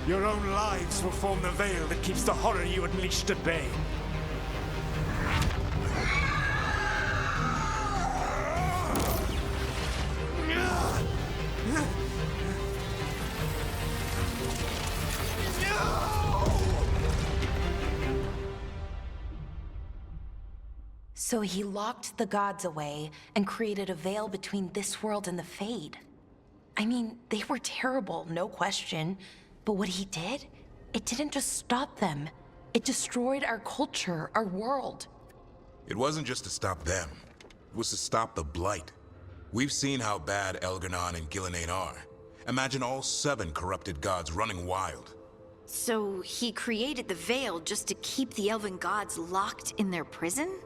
Your own lives will form the veil that keeps the horror you unleashed at bay. So he locked the gods away and created a veil between this world and the Fade. I mean, they were terrible, no question. But what he did, it didn't just stop them. It destroyed our culture, our world. It wasn't just to stop them. It was to stop the Blight. We've seen how bad Elganon and Gillenane are. Imagine all 7 corrupted gods running wild. So he created the Veil just to keep the elven gods locked in their prison?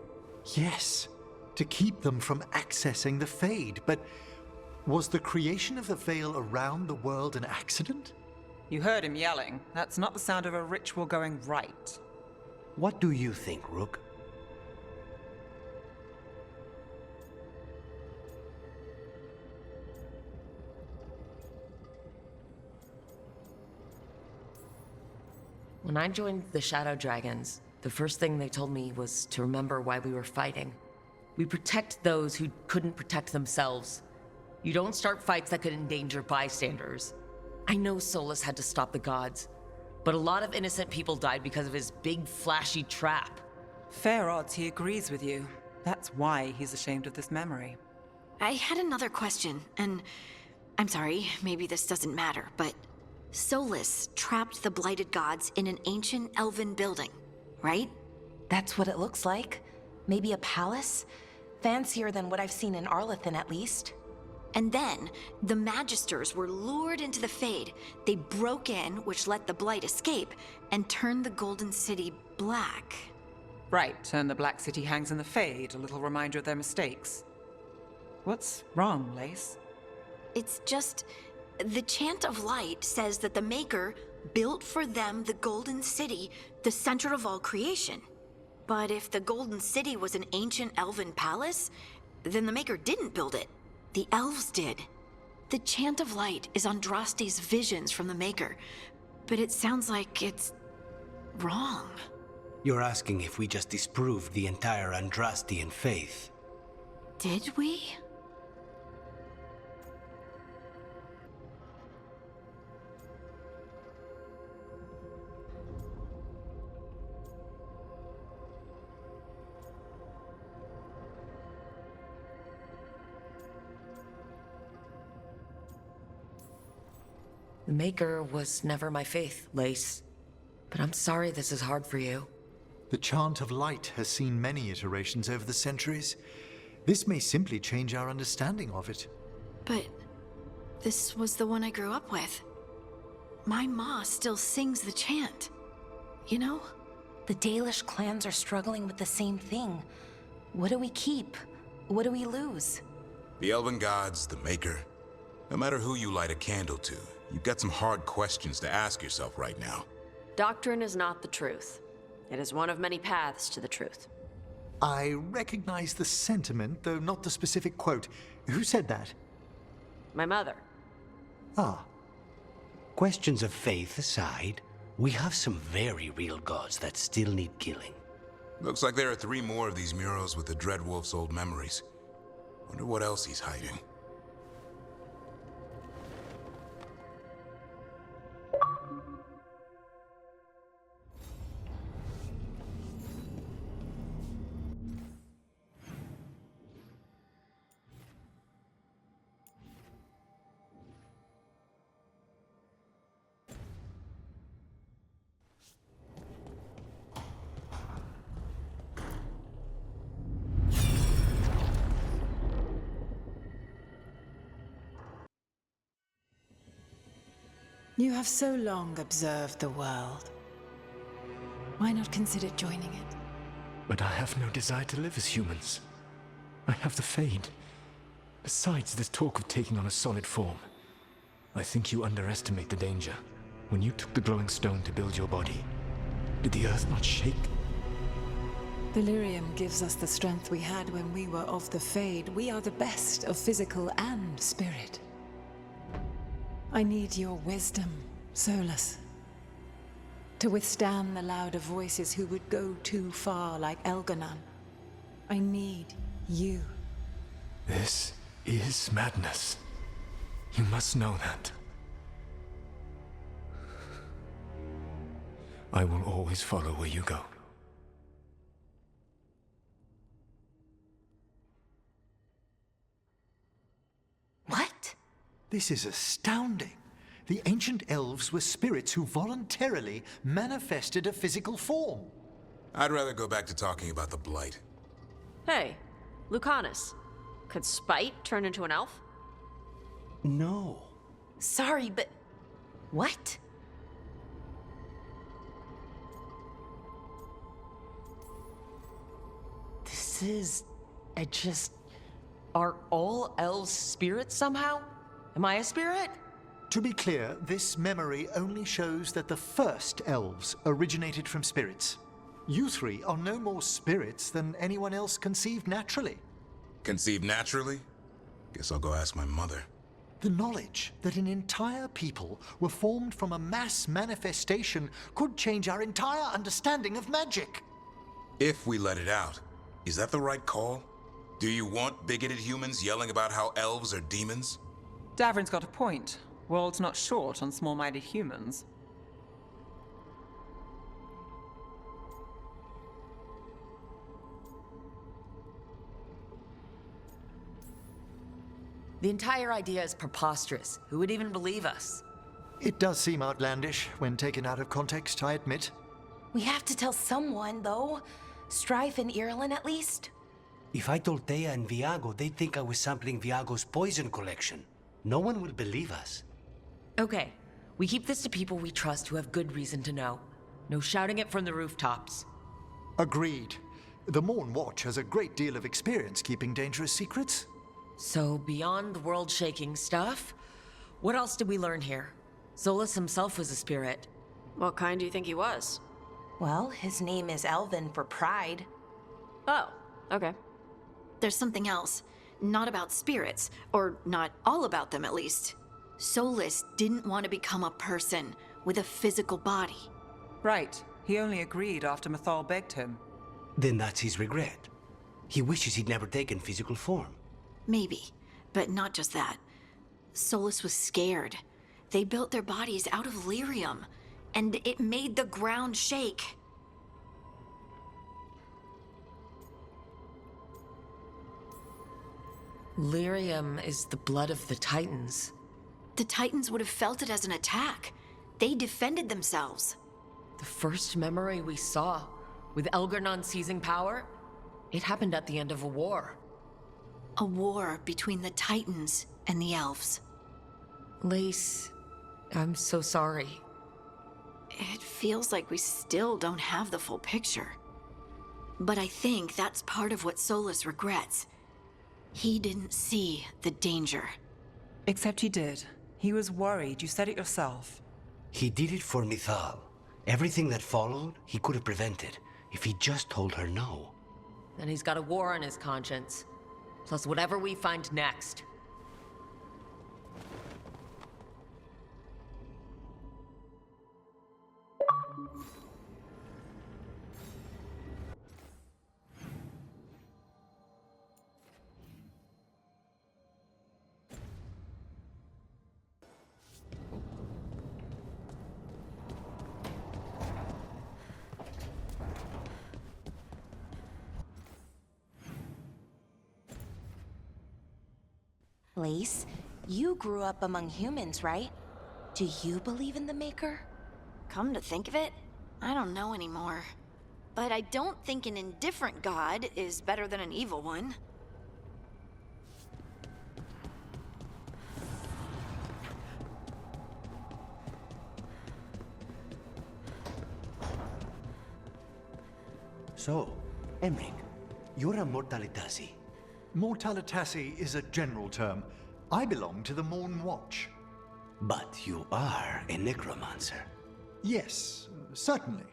Yes, to keep them from accessing the Fade. But was the creation of the Veil around the world an accident? You heard him yelling. That's not the sound of a ritual going right. What do you think, Rook? When I joined the Shadow Dragons, the first thing they told me was to remember why we were fighting. We protect those who couldn't protect themselves. You don't start fights that could endanger bystanders. I know Solus had to stop the gods, but a lot of innocent people died because of his big, flashy trap. Fair odds he agrees with you. That's why he's ashamed of this memory. I had another question, and I'm sorry, maybe this doesn't matter, but Solus trapped the blighted gods in an ancient elven building, right? That's what it looks like. Maybe a palace? Fancier than what I've seen in Arlethan, at least. And then, the Magisters were lured into the Fade. They broke in, which let the Blight escape, and turned the Golden City black. Right, and the Black City hangs in the Fade, a little reminder of their mistakes. What's wrong, Lace? It's just... the Chant of Light says that the Maker built for them the Golden City, the center of all creation. But if the Golden City was an ancient elven palace, then the Maker didn't build it. The elves did. The Chant of Light is Andraste's visions from the Maker, but it sounds like it's wrong. You're asking if we just disproved the entire Andrastian faith. Did we? The Maker was never my faith, Lace. But I'm sorry this is hard for you. The Chant of Light has seen many iterations over the centuries. This may simply change our understanding of it. But this was the one I grew up with. My ma still sings the chant. You know? The Dalish clans are struggling with the same thing. What do we keep? What do we lose? The elven gods, the Maker. No matter who you light a candle to, you've got some hard questions to ask yourself right now. Doctrine is not the truth. It is one of many paths to the truth. I recognize the sentiment, though not the specific quote. Who said that? My mother. Ah. Questions of faith aside, we have some very real gods that still need killing. Looks like there are 3 more of these murals with the Dreadwolf's old memories. Wonder what else he's hiding. You have so long observed the world. Why not consider joining it? But I have no desire to live as humans. I have the Fade. Besides, there's talk of taking on a solid form. I think you underestimate the danger. When you took the glowing stone to build your body, did the earth not shake? Delirium gives us the strength we had when we were of the Fade. We are the best of physical and spirit. I need your wisdom, Solus. To withstand the louder voices who would go too far like Elganon. I need you. This is madness. You must know that. I will always follow where you go. What? This is astounding. The ancient elves were spirits who voluntarily manifested a physical form. I'd rather go back to talking about the Blight. Hey, Lucanus. Could Spite turn into an elf? No. Sorry, but... what? This is... Are all elves spirits somehow? Am I a spirit? To be clear, this memory only shows that the first elves originated from spirits. You three are no more spirits than anyone else conceived naturally. Conceived naturally? Guess I'll go ask my mother. The knowledge that an entire people were formed from a mass manifestation could change our entire understanding of magic. If we let it out, is that the right call? Do you want bigoted humans yelling about how elves are demons? Davrin's got a point. World's not short on small-minded humans. The entire idea is preposterous. Who would even believe us? It does seem outlandish when taken out of context, I admit. We have to tell someone, though. Strife and Irulan, at least. If I told Thea and Viago, they'd think I was sampling Viago's poison collection. No one will believe us. Okay, we keep this to people we trust who have good reason to know. No shouting it from the rooftops. Agreed. The Morn Watch has a great deal of experience keeping dangerous secrets. So, beyond the world-shaking stuff, what else did we learn here? Solus himself was a spirit. What kind do you think he was? Well, his name is Elven for pride. Oh, okay. There's something else. Not about spirits, or not all about them at least. Solus didn't want to become a person with a physical body. Right. He only agreed after Mythal begged him. Then that's his regret. He wishes he'd never taken physical form. Maybe, but not just that. Solus was scared. They built their bodies out of lyrium, and it made the ground shake. Lyrium is the blood of the Titans. The Titans would have felt it as an attack. They defended themselves. The first memory we saw, with Elganon seizing power, it happened at the end of a war. A war between the Titans and the elves. Lace, I'm so sorry. It feels like we still don't have the full picture. But I think that's part of what Solus regrets. He didn't see the danger. Except he did. He was worried. You said it yourself. He did it for Mythal. Everything that followed, he could have prevented if he just told her no. Then he's got a war on his conscience. Plus whatever we find next. Lace, you grew up among humans, right? Do you believe in the Maker? Come to think of it, I don't know anymore. But I don't think an indifferent god is better than an evil one. So, Emric, you're a Mortalitasi. Mortalitasi is a general term. I belong to the Morn Watch. But you are a necromancer. Yes, certainly.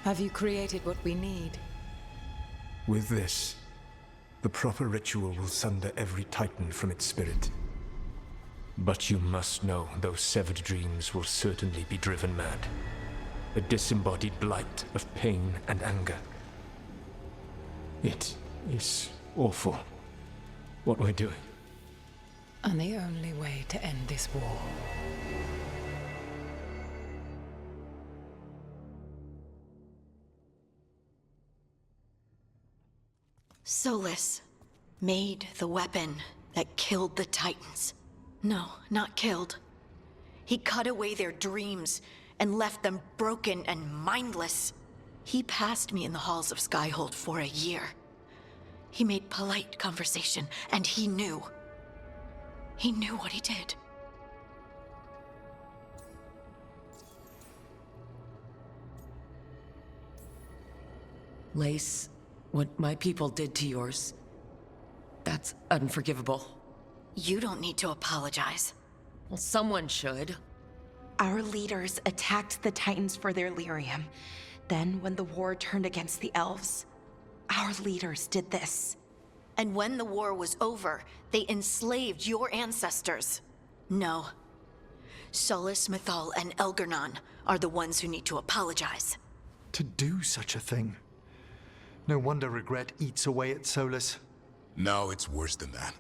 Have you created what we need? With this, the proper ritual will sunder every Titan from its spirit. But you must know those severed dreams will certainly be driven mad. A disembodied blight of pain and anger. It is awful what we're doing. And the only way to end this war. Solus made the weapon that killed the Titans. No, not killed. He cut away their dreams and left them broken and mindless. He passed me in the halls of Skyhold for a year. He made polite conversation, and he knew. He knew what he did. Lace, what my people did to yours, that's unforgivable. You don't need to apologize. Well, someone should. Our leaders attacked the Titans for their lyrium. Then, when the war turned against the elves, our leaders did this. And when the war was over, they enslaved your ancestors. No. Solus, Mythal, and Elgar'nan are the ones who need to apologize. To do such a thing. No wonder regret eats away at Solus. No, it's worse than that.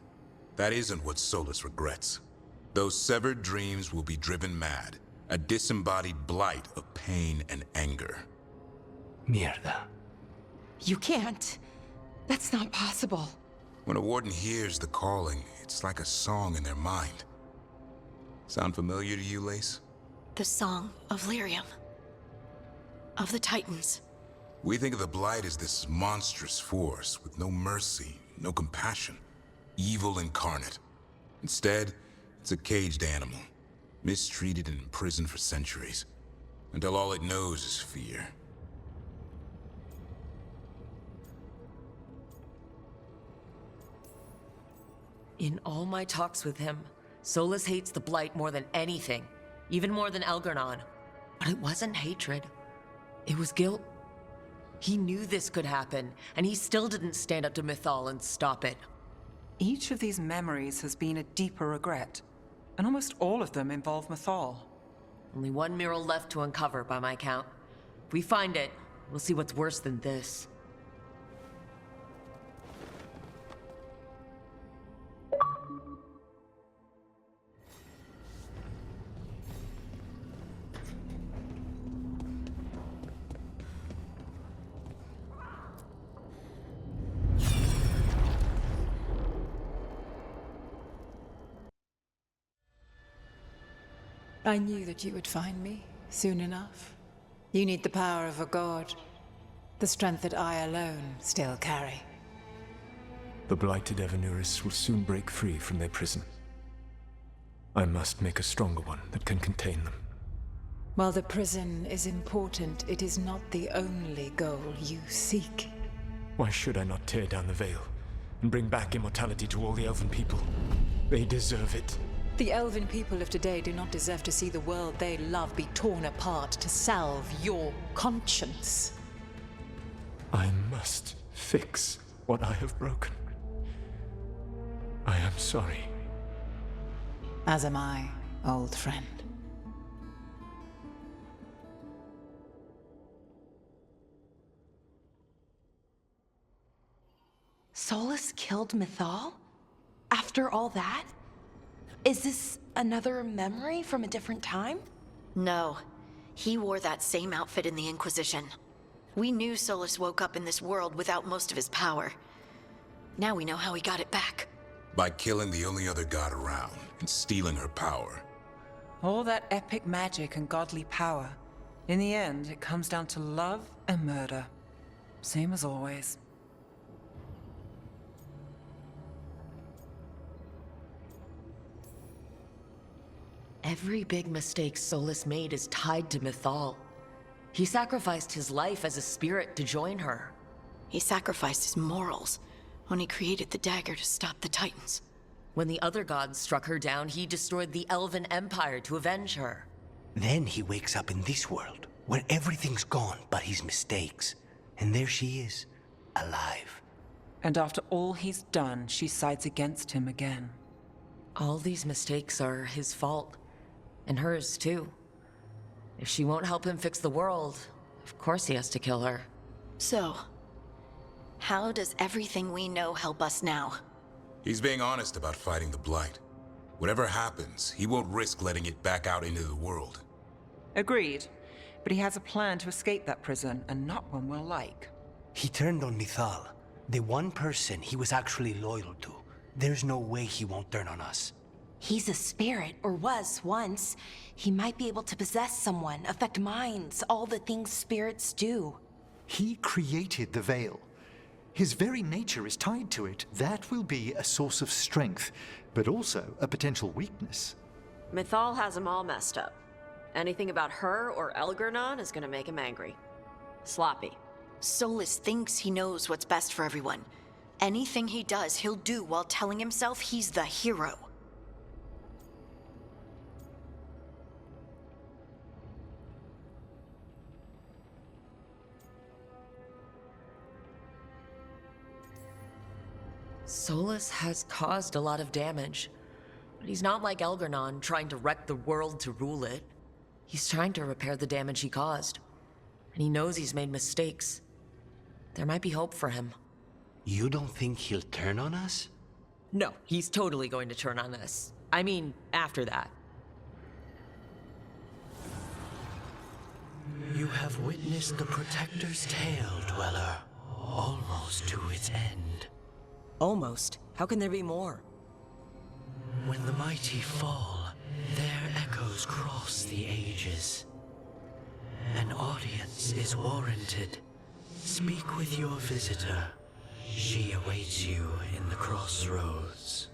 That isn't what Solus regrets. Those severed dreams will be driven mad. A disembodied blight of pain and anger. Mierda. You can't. That's not possible. When a warden hears the calling, it's like a song in their mind. Sound familiar to you, Lace? The song of lyrium. Of the Titans. We think of the Blight as this monstrous force with no mercy, no compassion. Evil incarnate. Instead, it's a caged animal. Mistreated and imprisoned for centuries. Until all it knows is fear. In all my talks with him, Solus hates the Blight more than anything. Even more than Elgar'nan. But it wasn't hatred. It was guilt. He knew this could happen, and he still didn't stand up to Mythal and stop it. Each of these memories has been a deeper regret, and almost all of them involve Mythal. Only one mural left to uncover, by my count. If we find it, we'll see what's worse than this. I knew that you would find me soon enough. You need the power of a god. The strength that I alone still carry. The blighted Evanuris will soon break free from their prison. I must make a stronger one that can contain them. While the prison is important, it is not the only goal you seek. Why should I not tear down the veil and bring back immortality to all the Elven people? They deserve it. The Elven people of today do not deserve to see the world they love be torn apart to salve your conscience. I must fix what I have broken. I am sorry. As am I, old friend. Solus killed Mythal? After all that? Is this another memory from a different time? No. He wore that same outfit in the Inquisition. We knew Solus woke up in this world without most of his power. Now we know how he got it back. By killing the only other god around and stealing her power. All that epic magic and godly power. In the end, it comes down to love and murder. Same as always. Every big mistake Solus made is tied to Mythal. He sacrificed his life as a spirit to join her. He sacrificed his morals when he created the dagger to stop the Titans. When the other gods struck her down, he destroyed the Elven Empire to avenge her. Then he wakes up in this world, where everything's gone but his mistakes. And there she is, alive. And after all he's done, she sides against him again. All these mistakes are his fault. And hers, too. If she won't help him fix the world, of course he has to kill her. So, how does everything we know help us now? He's being honest about fighting the Blight. Whatever happens, he won't risk letting it back out into the world. Agreed. But he has a plan to escape that prison, and not one we'll like. He turned on Mythal, the one person he was actually loyal to. There's no way he won't turn on us. He's a spirit, or was once. He might be able to possess someone, affect minds, all the things spirits do. He created the Veil. His very nature is tied to it. That will be a source of strength, but also a potential weakness. Mythal has him all messed up. Anything about her or Elgernon is gonna make him angry. Sloppy. Solus thinks he knows what's best for everyone. Anything he does, he'll do while telling himself he's the hero. Solus has caused a lot of damage, but he's not like Elgernon, trying to wreck the world to rule it. He's trying to repair the damage he caused, and he knows he's made mistakes. There might be hope for him. You don't think he'll turn on us? No, he's totally going to turn on us. I mean, after that. You have witnessed the Protector's tale, Dweller, almost to its end. Almost. How can there be more? When the mighty fall, their echoes cross the ages. An audience is warranted. Speak with your visitor. She awaits you in the crossroads.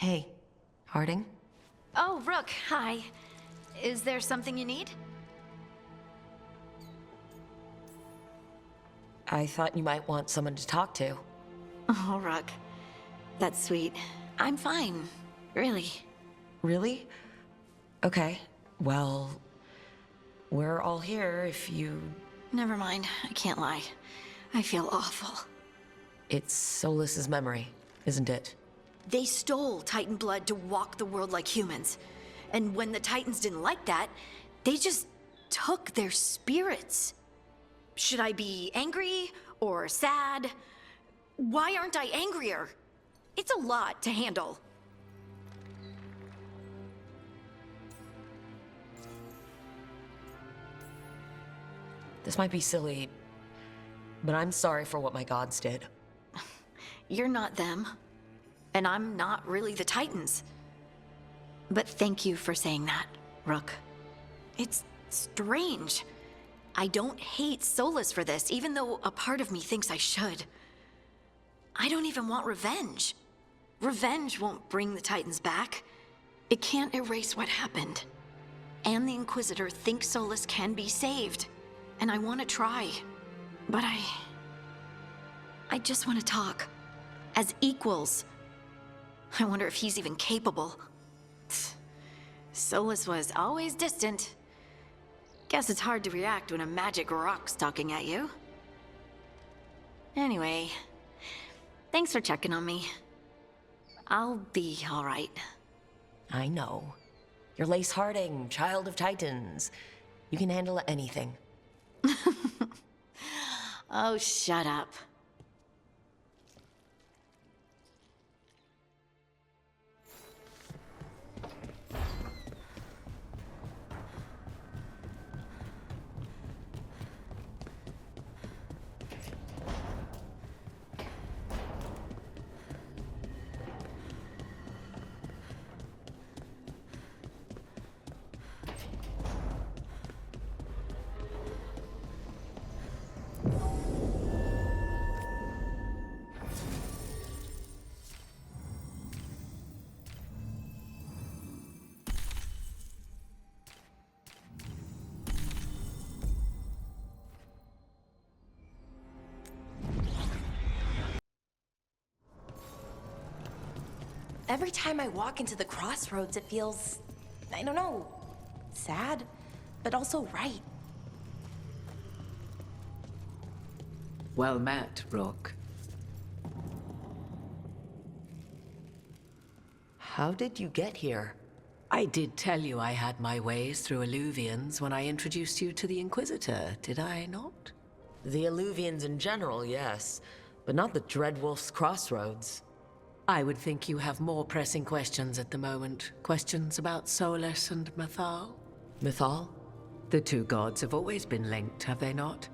Hey, Harding? Oh, Rook, hi. Is there something you need? I thought you might want someone to talk to. Oh, Rook. That's sweet. I'm fine. Really. Really? Okay. Well, we're all here if you... Never mind. I can't lie. I feel awful. It's Solus's memory, isn't it? They stole Titan blood to walk the world like humans. And when the Titans didn't like that, they just took their spirits. Should I be angry or sad? Why aren't I angrier? It's a lot to handle. This might be silly, but I'm sorry for what my gods did. You're not them. And I'm not really the Titans. But thank you for saying that, Rook. It's strange. I don't hate Solus for this, even though a part of me thinks I should. I don't even want revenge. Revenge won't bring the Titans back. It can't erase what happened. And the Inquisitor thinks Solus can be saved. And I want to try. But I just want to talk. As equals. I wonder if he's even capable. Solus was always distant. Guess it's hard to react when a magic rock's talking at you. Anyway, thanks for checking on me. I'll be all right. I know. You're Lace Harding, child of Titans. You can handle anything. Oh, shut up. Every time I walk into the crossroads, it feels, I don't know, sad, but also right. Well met, Rook. How did you get here? I did tell you I had my ways through Illuvians when I introduced you to the Inquisitor, did I not? The Illuvians in general, yes, but not the Dreadwolf's crossroads. I would think you have more pressing questions at the moment. Questions about Solus and Mythal? Mythal? The two gods have always been linked, have they not?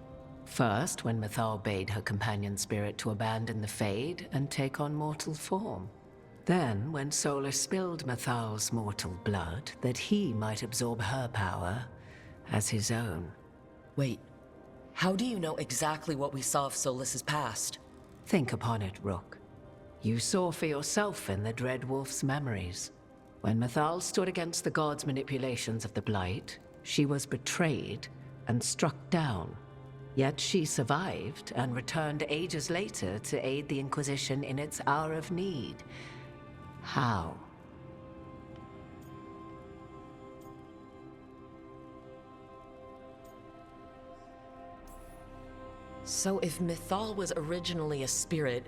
First, when Mythal bade her companion spirit to abandon the Fade and take on mortal form. Then, when Solus spilled Mythal's mortal blood, that he might absorb her power as his own. Wait, how do you know exactly what we saw of Solus's past? Think upon it, Rook. You saw for yourself in the Dreadwolf's memories. When Mythal stood against the gods' manipulations of the Blight, she was betrayed and struck down. Yet she survived and returned ages later to aid the Inquisition in its hour of need. How? So if Mythal was originally a spirit,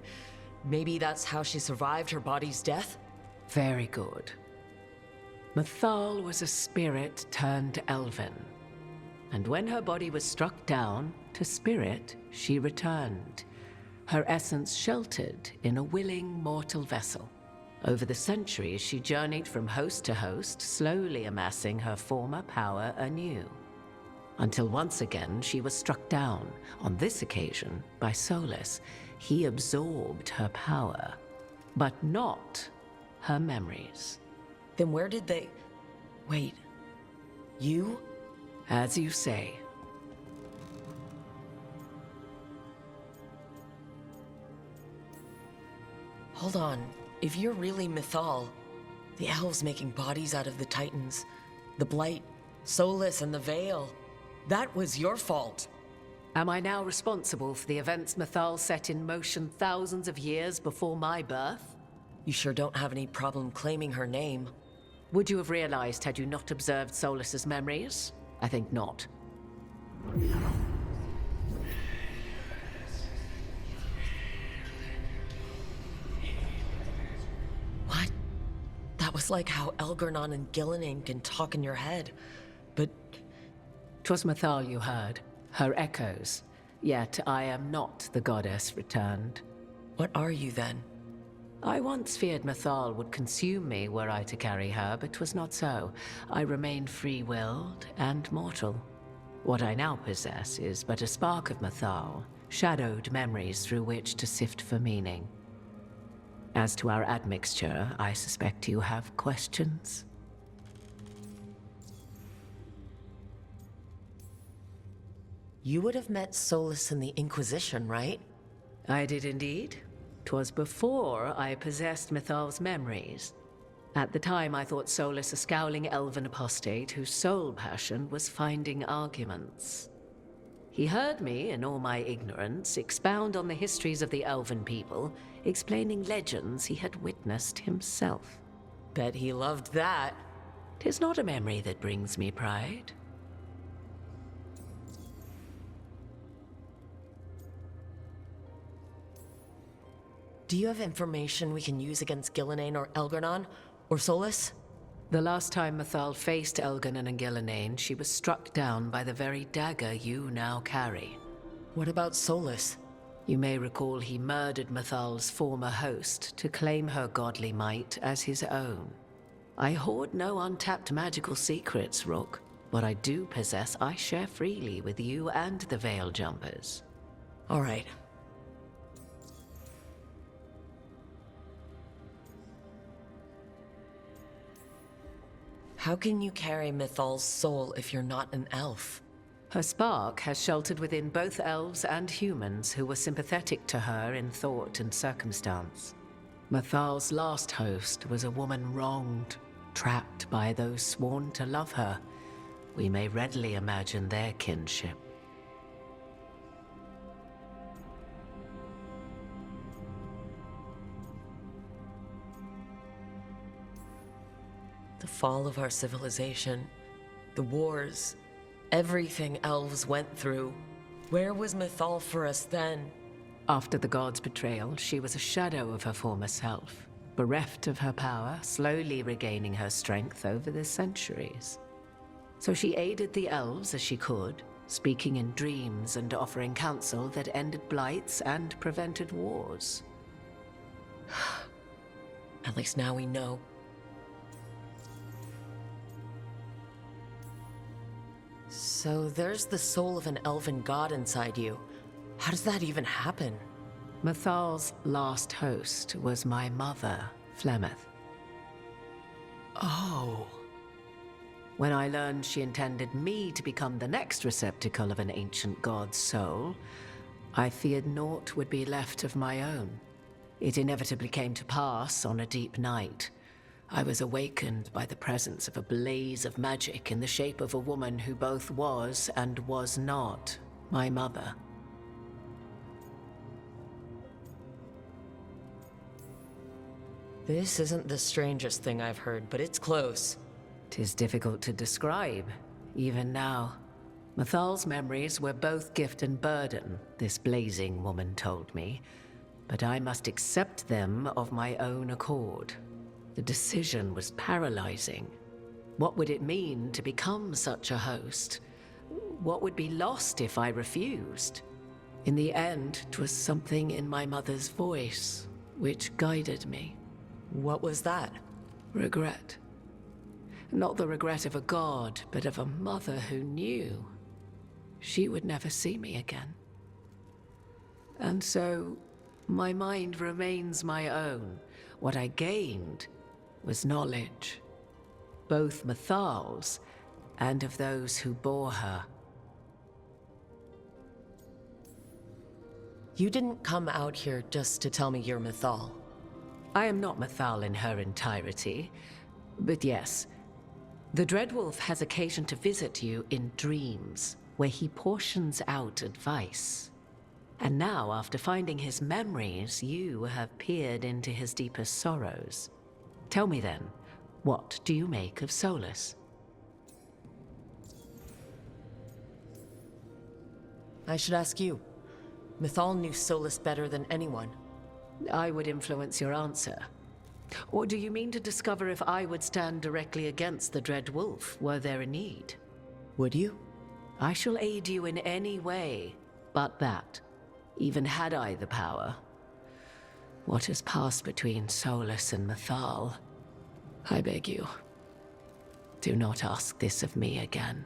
maybe that's how she survived her body's death? Very good. Mythal was a spirit turned elven. And when her body was struck down, to spirit, she returned. Her essence sheltered in a willing mortal vessel. Over the centuries, she journeyed from host to host, slowly amassing her former power anew. Until once again, she was struck down, on this occasion, by Solus. He absorbed her power, but not her memories. Then where did they... Wait, you? As you say. Hold on. If you're really Mythal, the elves making bodies out of the Titans, the Blight, Solus, and the Veil, that was your fault. Am I now responsible for the events Mythal set in motion thousands of years before my birth? You sure don't have any problem claiming her name. Would you have realized had you not observed Solus's memories? I think not. What? That was like how Elgar'nan and Gillinan can talk in your head, but... 'Twas Mythal you heard, her echoes. Yet I am not the goddess returned. What are you then? I once feared Mythal would consume me were I to carry her, but 'twas not so. I remain free-willed and mortal. What I now possess is but a spark of Mythal, shadowed memories through which to sift for meaning. As to our admixture, I suspect you have questions. You would have met Solus in the Inquisition, right? I did indeed. 'Twas before I possessed Mythal's memories. At the time, I thought Solus a scowling elven apostate whose sole passion was finding arguments. He heard me, in all my ignorance, expound on the histories of the elven people, explaining legends he had witnessed himself. Bet he loved that. 'Tis not a memory that brings me pride. Do you have information we can use against Gillenane or Elgarnon? Or Solus? The last time Mythal faced Elgarnon and Gillenane, she was struck down by the very dagger you now carry. What about Solus? You may recall he murdered Mythal's former host to claim her godly might as his own. I hoard no untapped magical secrets, Rook. What I do possess, I share freely with you and the Veil Jumpers. All right. How can you carry Mythal's soul if you're not an elf? Her spark has sheltered within both elves and humans who were sympathetic to her in thought and circumstance. Mythal's last host was a woman wronged, trapped by those sworn to love her. We may readily imagine their kinship. The fall of our civilization, the wars, everything elves went through. Where was Mythal for us then? After the god's betrayal, she was a shadow of her former self, bereft of her power, slowly regaining her strength over the centuries. So she aided the elves as she could, speaking in dreams and offering counsel that ended blights and prevented wars. At least now we know. So there's the soul of an elven god inside you. How does that even happen? Mythal's last host was my mother, Flemeth. Oh. When I learned she intended me to become the next receptacle of an ancient god's soul, I feared naught would be left of my own. It inevitably came to pass on a deep night. I was awakened by the presence of a blaze of magic in the shape of a woman who both was and was not my mother. This isn't the strangest thing I've heard, but it's close. 'Tis difficult to describe, even now. Mythal's memories were both gift and burden, this blazing woman told me, but I must accept them of my own accord. The decision was paralyzing. What would it mean to become such a host? What would be lost if I refused? In the end, 'twas something in my mother's voice which guided me. What was that? Regret. Not the regret of a god, but of a mother who knew she would never see me again. And so, my mind remains my own. What I gained was knowledge, both Mythal's and of those who bore her. You didn't come out here just to tell me you're Mythal. I am not Mythal in her entirety, but yes, the Dreadwolf has occasion to visit you in dreams, where he portions out advice. And now, after finding his memories, you have peered into his deepest sorrows. Tell me then, what do you make of Solus? I should ask you. Mythal knew Solus better than anyone. I would influence your answer. Or do you mean to discover if I would stand directly against the Dreadwolf were there a need? Would you? I shall aid you in any way, but that, even had I the power. What has passed between Solus and Mythal, I beg you, do not ask this of me again.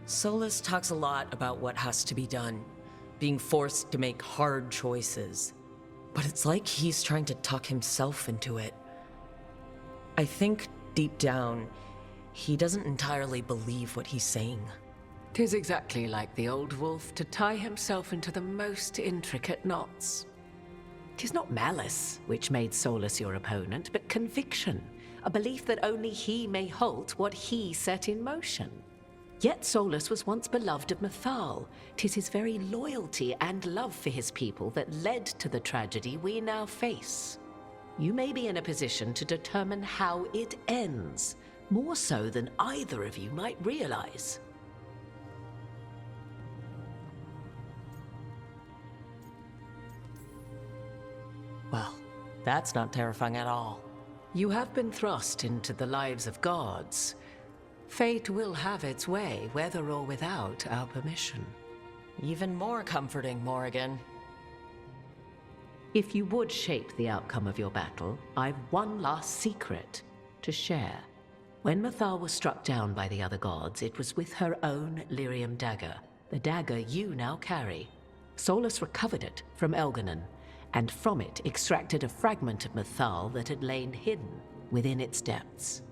Solus talks a lot about what has to be done, being forced to make hard choices. But it's like he's trying to talk himself into it. I think, deep down, he doesn't entirely believe what he's saying. 'Tis exactly like the old wolf to tie himself into the most intricate knots. 'Tis not malice which made Solus your opponent, but conviction, a belief that only he may halt what he set in motion. Yet Solus was once beloved of Mythal. 'Tis his very loyalty and love for his people that led to the tragedy we now face. You may be in a position to determine how it ends, more so than either of you might realize. Well, that's not terrifying at all. You have been thrust into the lives of gods. Fate will have its way, whether or without our permission. Even more comforting, Morrigan. If you would shape the outcome of your battle, I've one last secret to share. When Mythal was struck down by the other gods, it was with her own lyrium dagger, the dagger you now carry. Solus recovered it from Elganon, and from it extracted a fragment of Mythal that had lain hidden within its depths.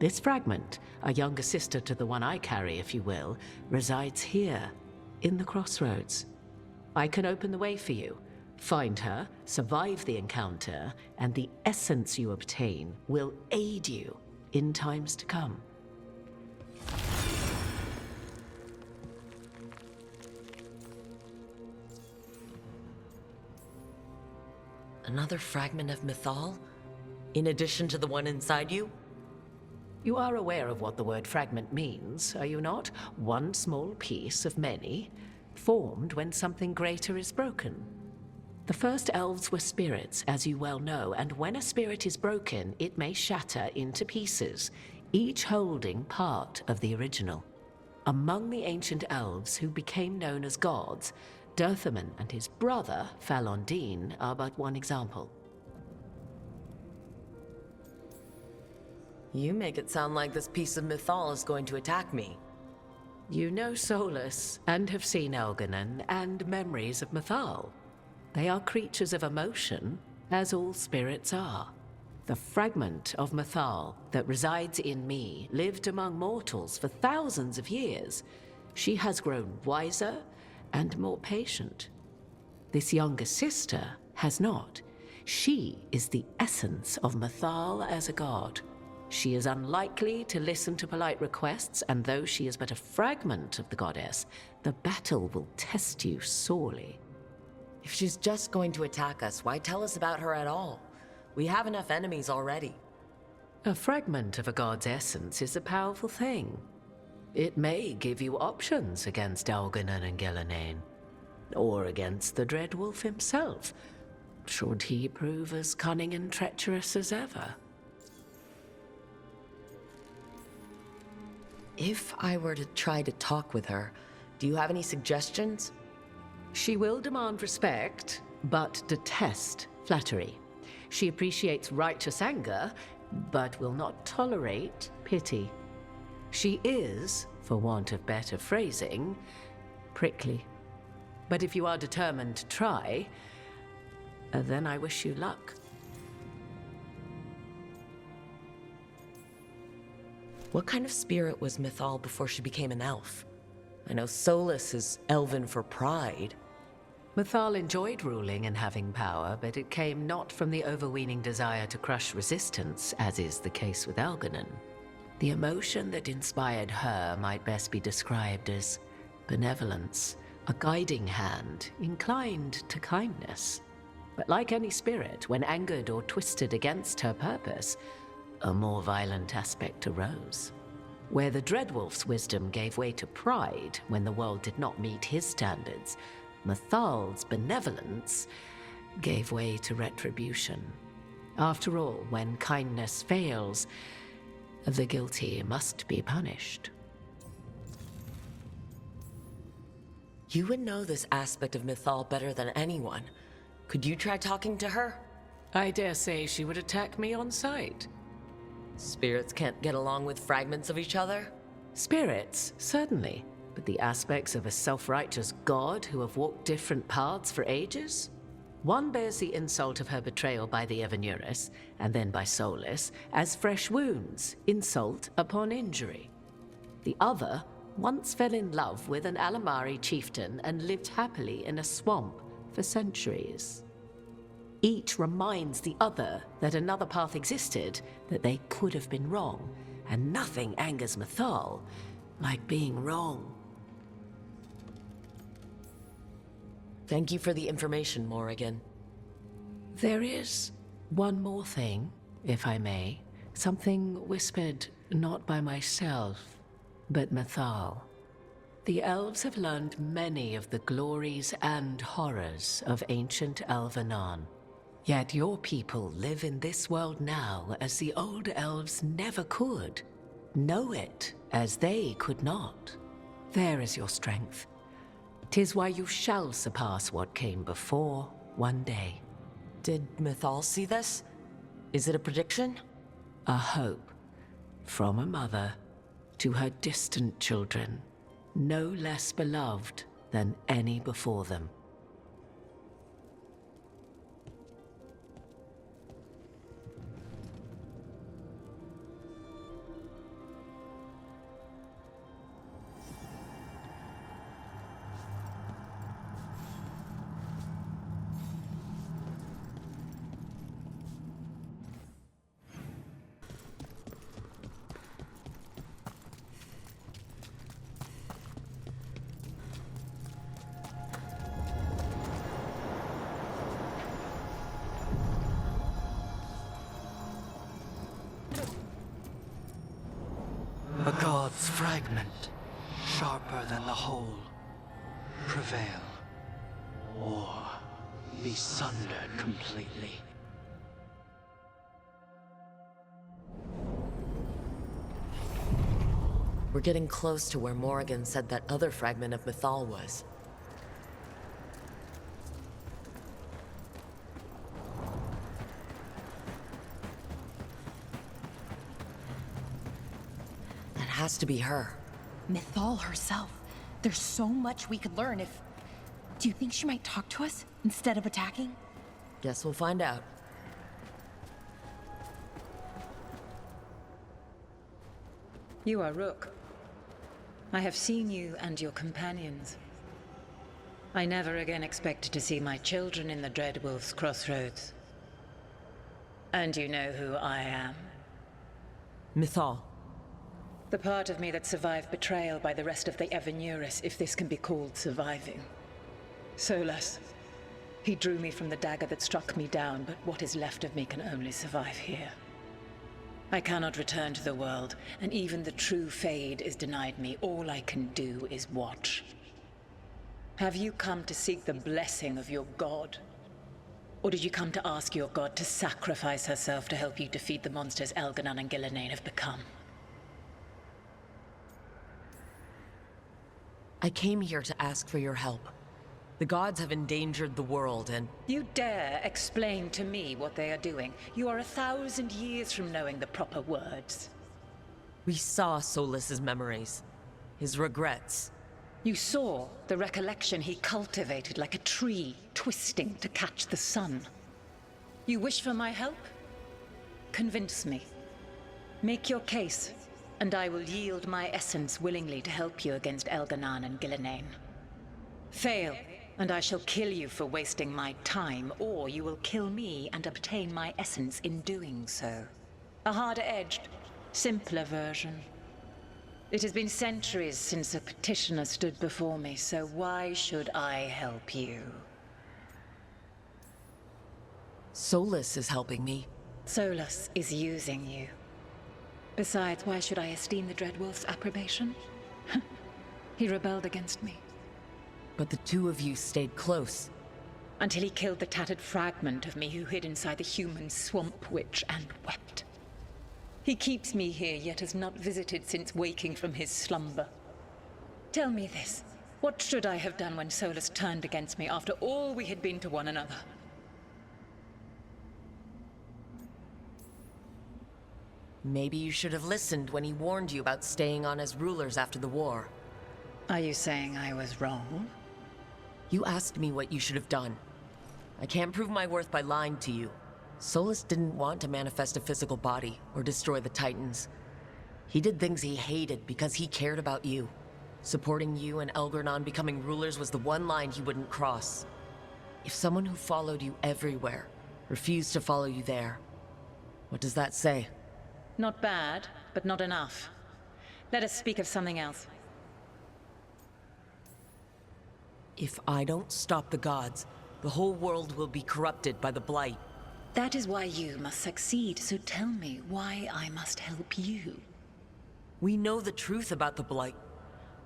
This fragment, a younger sister to the one I carry, if you will, resides here, in the crossroads. I can open the way for you, find her, survive the encounter, and the essence you obtain will aid you in times to come. Another fragment of Mythal? In addition to the one inside you? You are aware of what the word fragment means, are you not? One small piece of many, formed when something greater is broken. The first elves were spirits, as you well know, and when a spirit is broken, it may shatter into pieces, each holding part of the original. Among the ancient elves who became known as gods, Dirthaman and his brother, Falondine, are but one example. You make it sound like this piece of Mythal is going to attack me. You know Solus, and have seen Elganon, and memories of Mythal. They are creatures of emotion, as all spirits are. The fragment of Mythal that resides in me lived among mortals for thousands of years. She has grown wiser and more patient. This younger sister has not. She is the essence of Mythal as a god. She is unlikely to listen to polite requests, and though she is but a fragment of the goddess, the battle will test you sorely. If she's just going to attack us, why tell us about her at all? We have enough enemies already. A fragment of a god's essence is a powerful thing. It may give you options against Elganon and Gillenane, or against the Dreadwolf himself, should he prove as cunning and treacherous as ever. If I were to try to talk with her, do you have any suggestions? She will demand respect, but detest flattery. She appreciates righteous anger, but will not tolerate pity. She is, for want of better phrasing, prickly. But if you are determined to try, then I wish you luck. What kind of spirit was Mythal before she became an elf? I know Solus is elven for pride. Mythal enjoyed ruling and having power, but it came not from the overweening desire to crush resistance, as is the case with Elganon. The emotion that inspired her might best be described as benevolence, a guiding hand, inclined to kindness. But like any spirit, when angered or twisted against her purpose, a more violent aspect arose. Where the Dreadwolf's wisdom gave way to pride when the world did not meet his standards, Mythal's benevolence gave way to retribution. After all, when kindness fails, the guilty must be punished. You would know this aspect of Mythal better than anyone. Could you try talking to her? I dare say she would attack me on sight. Spirits can't get along with fragments of each other? Spirits, certainly. But the aspects of a self-righteous god who have walked different paths for ages? One bears the insult of her betrayal by the Evanuris, and then by Solus, as fresh wounds, insult upon injury. The other once fell in love with an Alamari chieftain and lived happily in a swamp for centuries. Each reminds the other that another path existed, that they could have been wrong, and nothing angers Mythal like being wrong. Thank you for the information, Morrigan. There is one more thing, if I may. Something whispered not by myself, but Mythal. The elves have learned many of the glories and horrors of ancient Elvenon. Yet your people live in this world now as the old elves never could. Know it as they could not. There is your strength. 'Tis why you shall surpass what came before one day. Did Mythal see this? Is it a prediction? A hope. From a mother to her distant children, no less beloved than any before them. A god's fragment, sharper than the whole. Prevail, or be sundered completely. We're getting close to where Morrigan said that other fragment of Mythal was. That has to be her. Mythal herself. There's so much we could learn if... Do you think she might talk to us instead of attacking? Guess we'll find out. You are Rook. I have seen you and your companions. I never again expected to see my children in the Dreadwolf's crossroads. And you know who I am. Mythal. The part of me that survived betrayal by the rest of the Evanuris, if this can be called surviving. Solas. He drew me from the dagger that struck me down, but what is left of me can only survive here. I cannot return to the world, and even the true Fade is denied me. All I can do is watch. Have you come to seek the blessing of your god? Or did you come to ask your god to sacrifice herself to help you defeat the monsters Elganon and Gillenane have become? I came here to ask for your help. The gods have endangered the world, and... You dare explain to me what they are doing? You are 1,000 years from knowing the proper words. We saw Solas's memories. His regrets. You saw the recollection he cultivated like a tree, twisting to catch the sun. You wish for my help? Convince me. Make your case, and I will yield my essence willingly to help you against Elganon and Gillenane. Fail, and I shall kill you for wasting my time, or you will kill me and obtain my essence in doing so. A harder-edged, simpler version. It has been centuries since a petitioner stood before me, so why should I help you? Solas is helping me. Solas is using you. Besides, why should I esteem the Dreadwolf's approbation? He rebelled against me. But the two of you stayed close. Until he killed the tattered fragment of me who hid inside the human swamp witch and wept. He keeps me here, yet has not visited since waking from his slumber. Tell me this. What should I have done when Solas turned against me after all we had been to one another? Maybe you should have listened when he warned you about staying on as rulers after the war. Are you saying I was wrong? You asked me what you should have done. I can't prove my worth by lying to you. Solas didn't want to manifest a physical body or destroy the Titans. He did things he hated because he cared about you. Supporting you and Elganon becoming rulers was the one line he wouldn't cross. If someone who followed you everywhere refused to follow you there, what does that say? Not bad, but not enough. Let us speak of something else. If I don't stop the gods, the whole world will be corrupted by the Blight. That is why you must succeed, so tell me why I must help you. We know the truth about the Blight.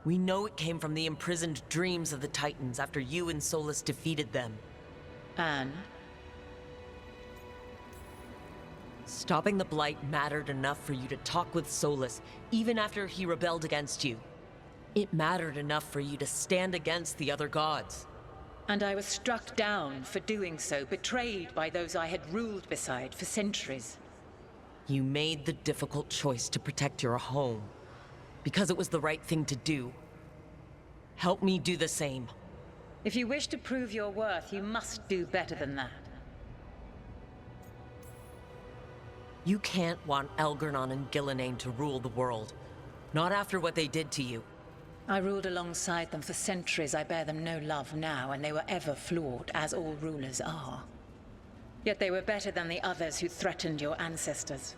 We know it came from the imprisoned dreams of the Titans after you and Solus defeated them. And? Stopping the Blight mattered enough for you to talk with Solus, even after he rebelled against you. It mattered enough for you to stand against the other gods. And I was struck down for doing so, betrayed by those I had ruled beside for centuries. You made the difficult choice to protect your home, because it was the right thing to do. Help me do the same. If you wish to prove your worth, you must do better than that. You can't want Algernon and Gillenane to rule the world. Not after what they did to you. I ruled alongside them for centuries. I bear them no love now, and they were ever flawed, as all rulers are. Yet they were better than the others who threatened your ancestors.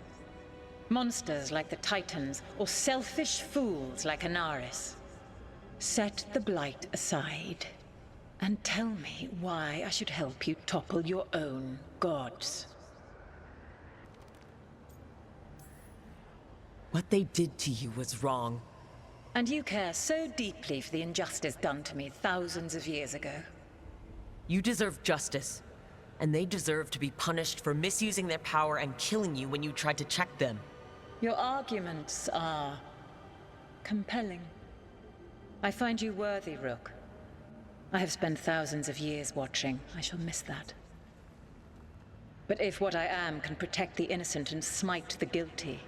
Monsters like the Titans, or selfish fools like Anaris. Set the Blight aside, and tell me why I should help you topple your own gods. What they did to you was wrong. And you care so deeply for the injustice done to me thousands of years ago. You deserve justice, and they deserve to be punished for misusing their power and killing you when you tried to check them. Your arguments are compelling. I find you worthy, Rook. I have spent thousands of years watching. I shall miss that. But if what I am can protect the innocent and smite the guilty,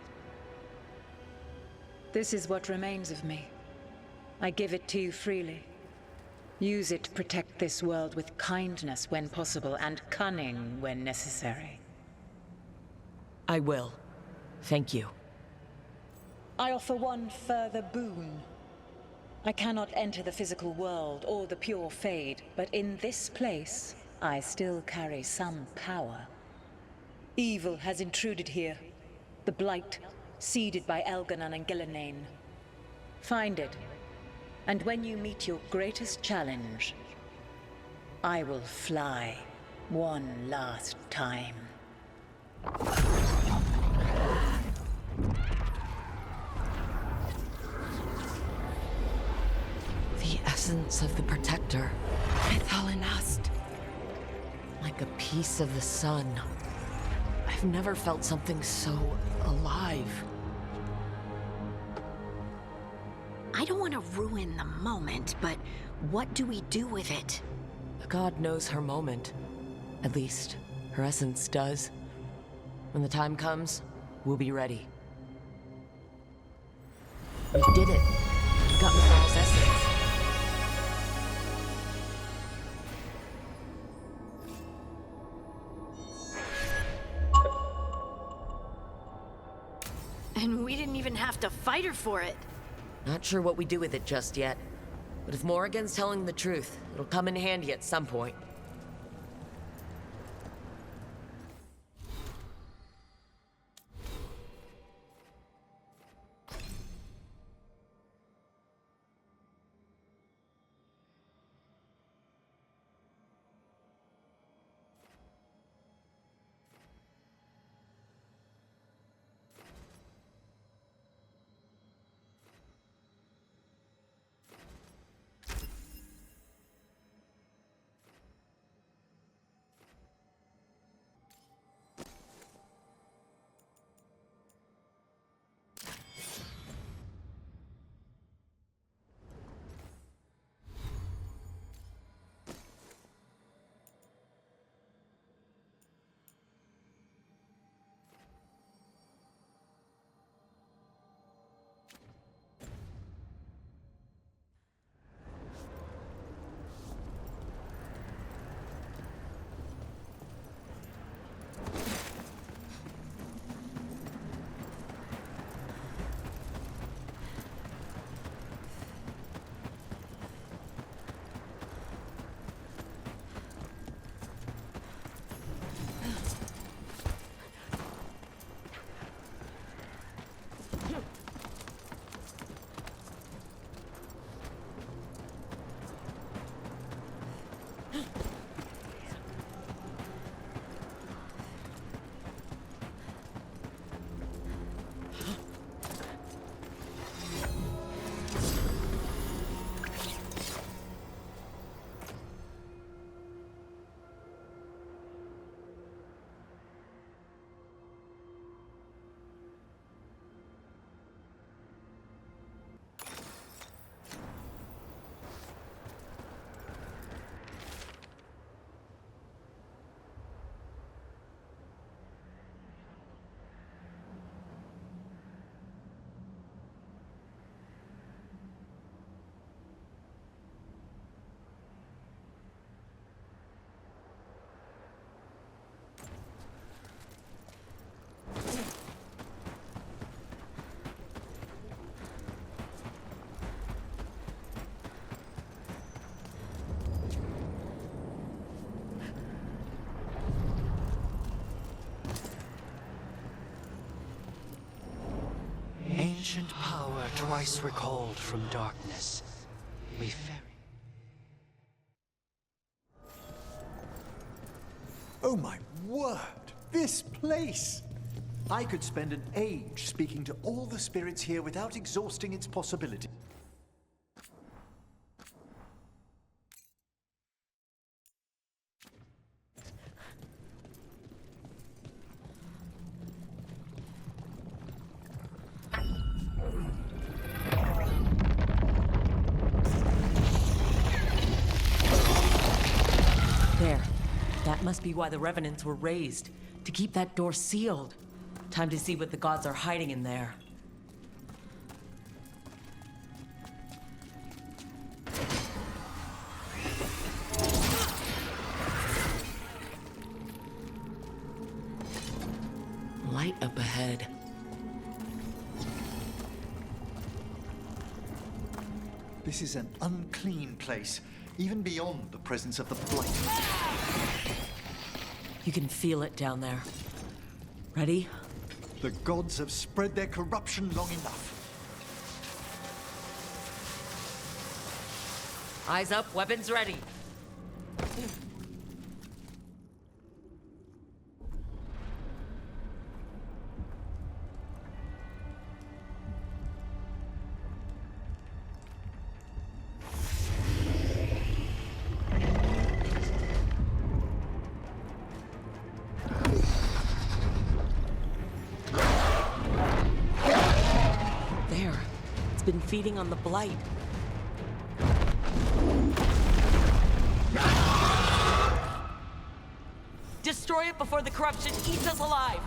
this is what remains of me. I give it to you freely. Use it to protect this world with kindness when possible and cunning when necessary. I will. Thank you. I offer one further boon. I cannot enter the physical world or the pure Fade, but in this place, I still carry some power. Evil has intruded here. The Blight, seeded by Algernon and Gillenane. Find it, and when you meet your greatest challenge, I will fly one last time. The essence of the Protector. Mythalinast. Like a piece of the sun. I've never felt something so alive. I don't want to ruin the moment, but what do we do with it? The god knows her moment. At least, her essence does. When the time comes, we'll be ready. We did it. We got Mythal's essence. And we didn't even have to fight her for it. Not sure what we do with it just yet. But if Morrigan's telling the truth, it'll come in handy at some point. ancient power twice recalled from darkness. We ferry. Oh my word! This place! I could spend an age speaking to all the spirits here without exhausting its possibility. There. That must be why the Revenants were raised. To keep that door sealed. Time to see what the gods are hiding in there. Light up ahead. This is an unclean place, even beyond the presence of the Blight. You can feel it down there. Ready? The gods have spread their corruption long enough. Eyes up, weapons ready. There. It's been feeding on the Blight. Destroy it before the corruption eats us alive!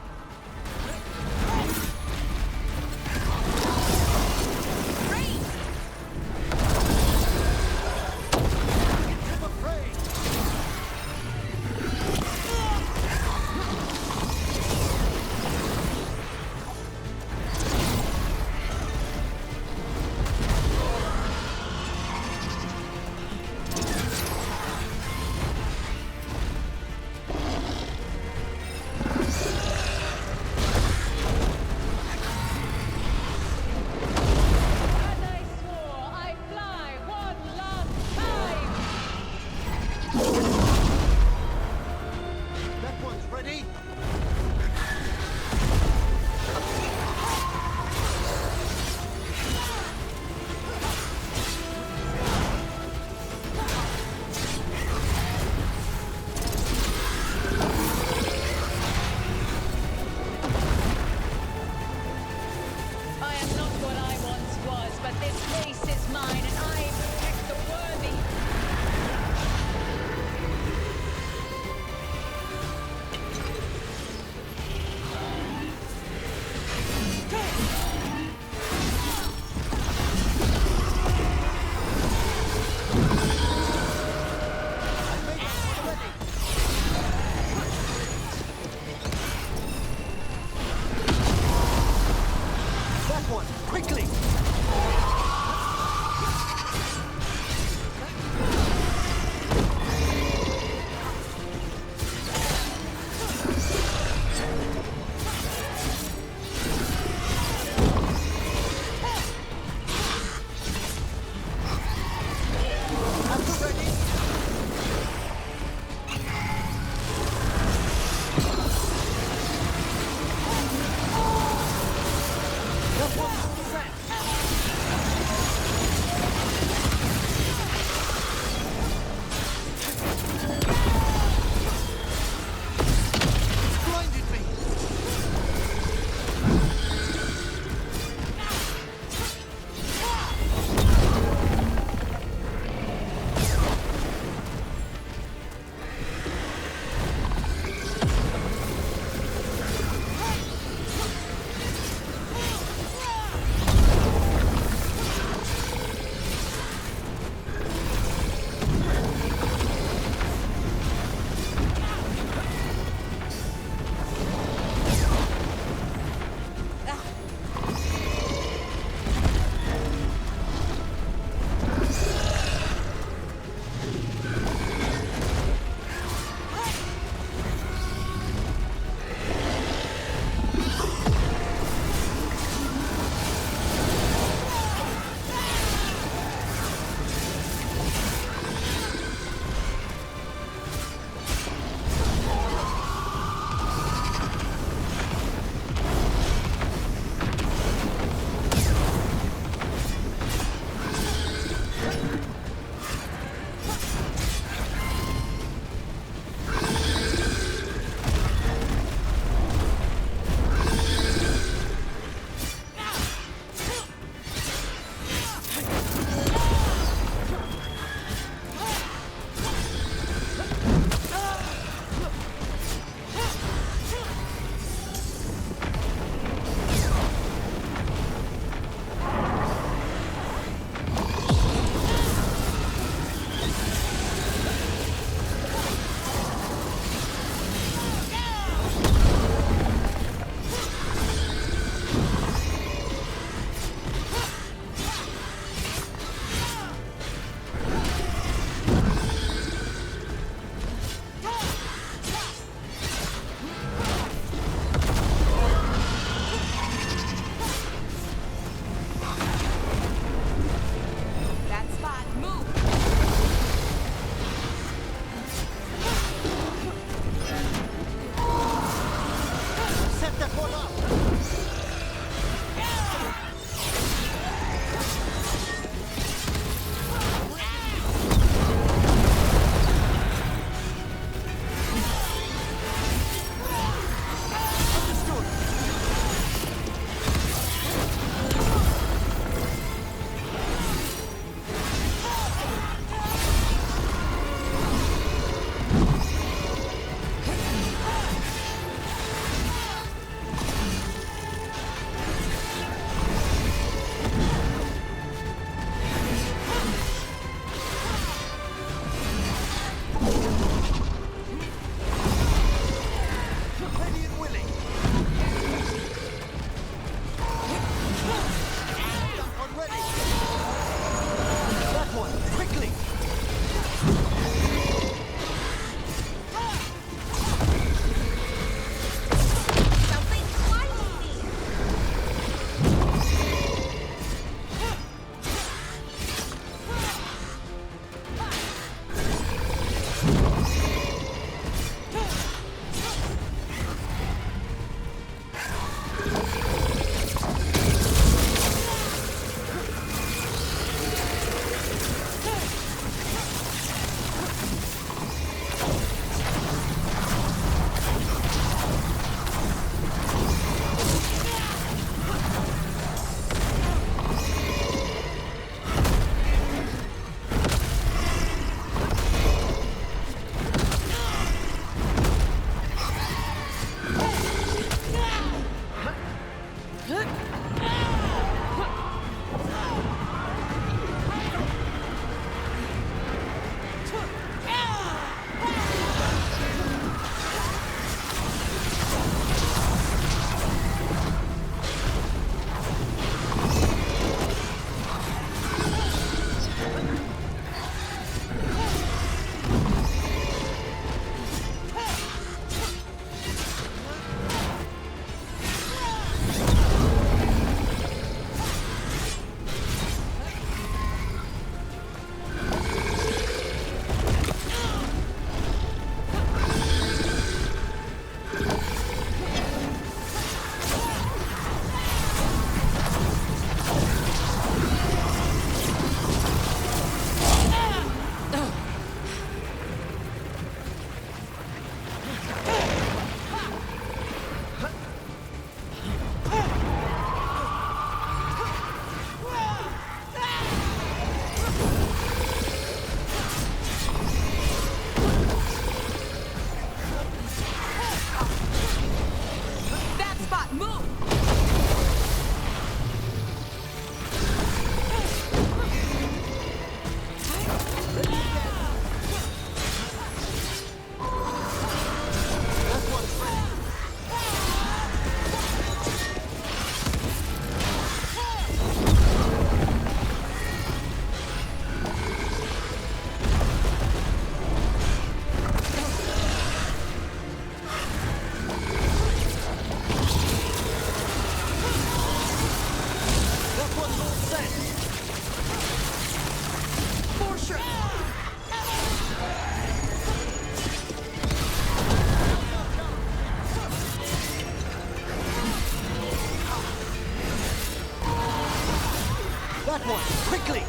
one, quickly!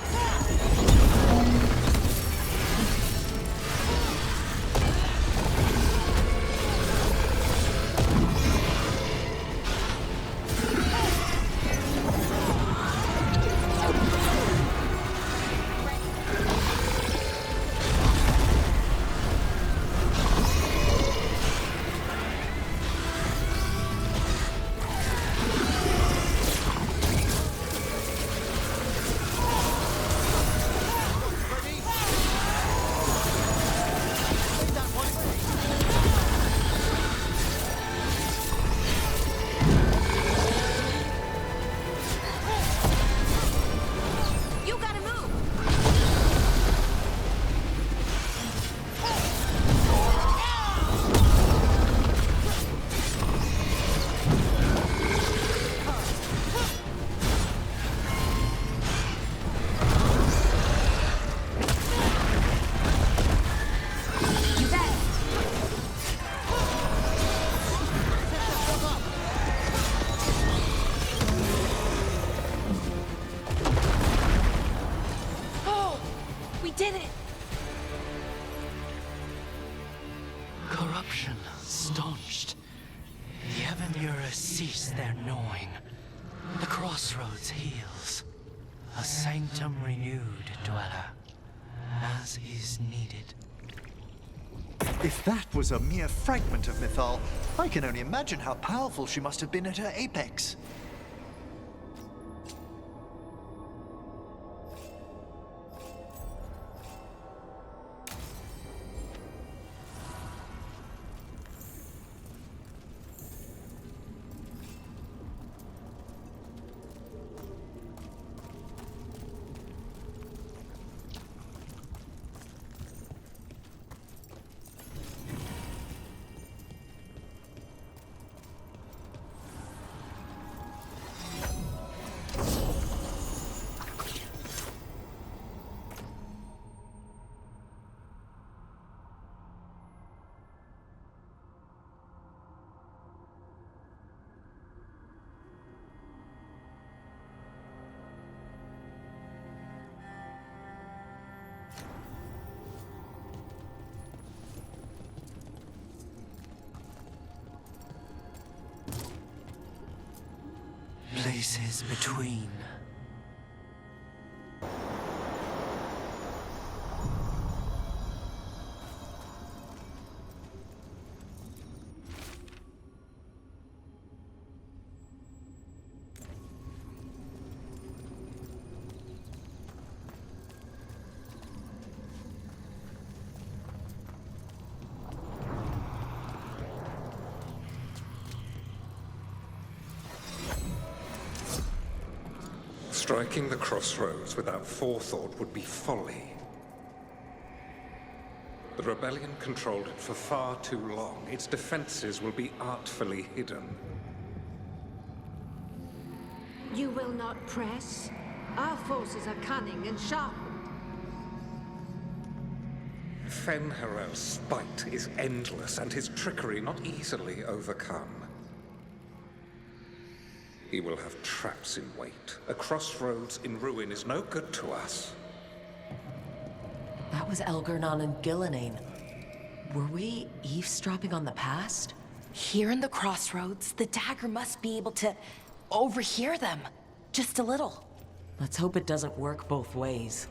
Corruption staunched. The Evanura cease their gnawing. The crossroads heals. A sanctum renewed, dweller, as is needed. If that was a mere fragment of Mythal, I can only imagine how powerful she must have been at her apex. Places between. Striking the crossroads without forethought would be folly. The rebellion controlled it for far too long. Its defenses will be artfully hidden. You will not press? Our forces are cunning and sharpened. Fen'Harel's spite is endless and his trickery not easily overcome. He will have traps in wait. A crossroads in ruin is no good to us. That was Elgernon and Gillenane. Were we eavesdropping on the past? Here in the crossroads, the dagger must be able to overhear them. Just a little. Let's hope it doesn't work both ways.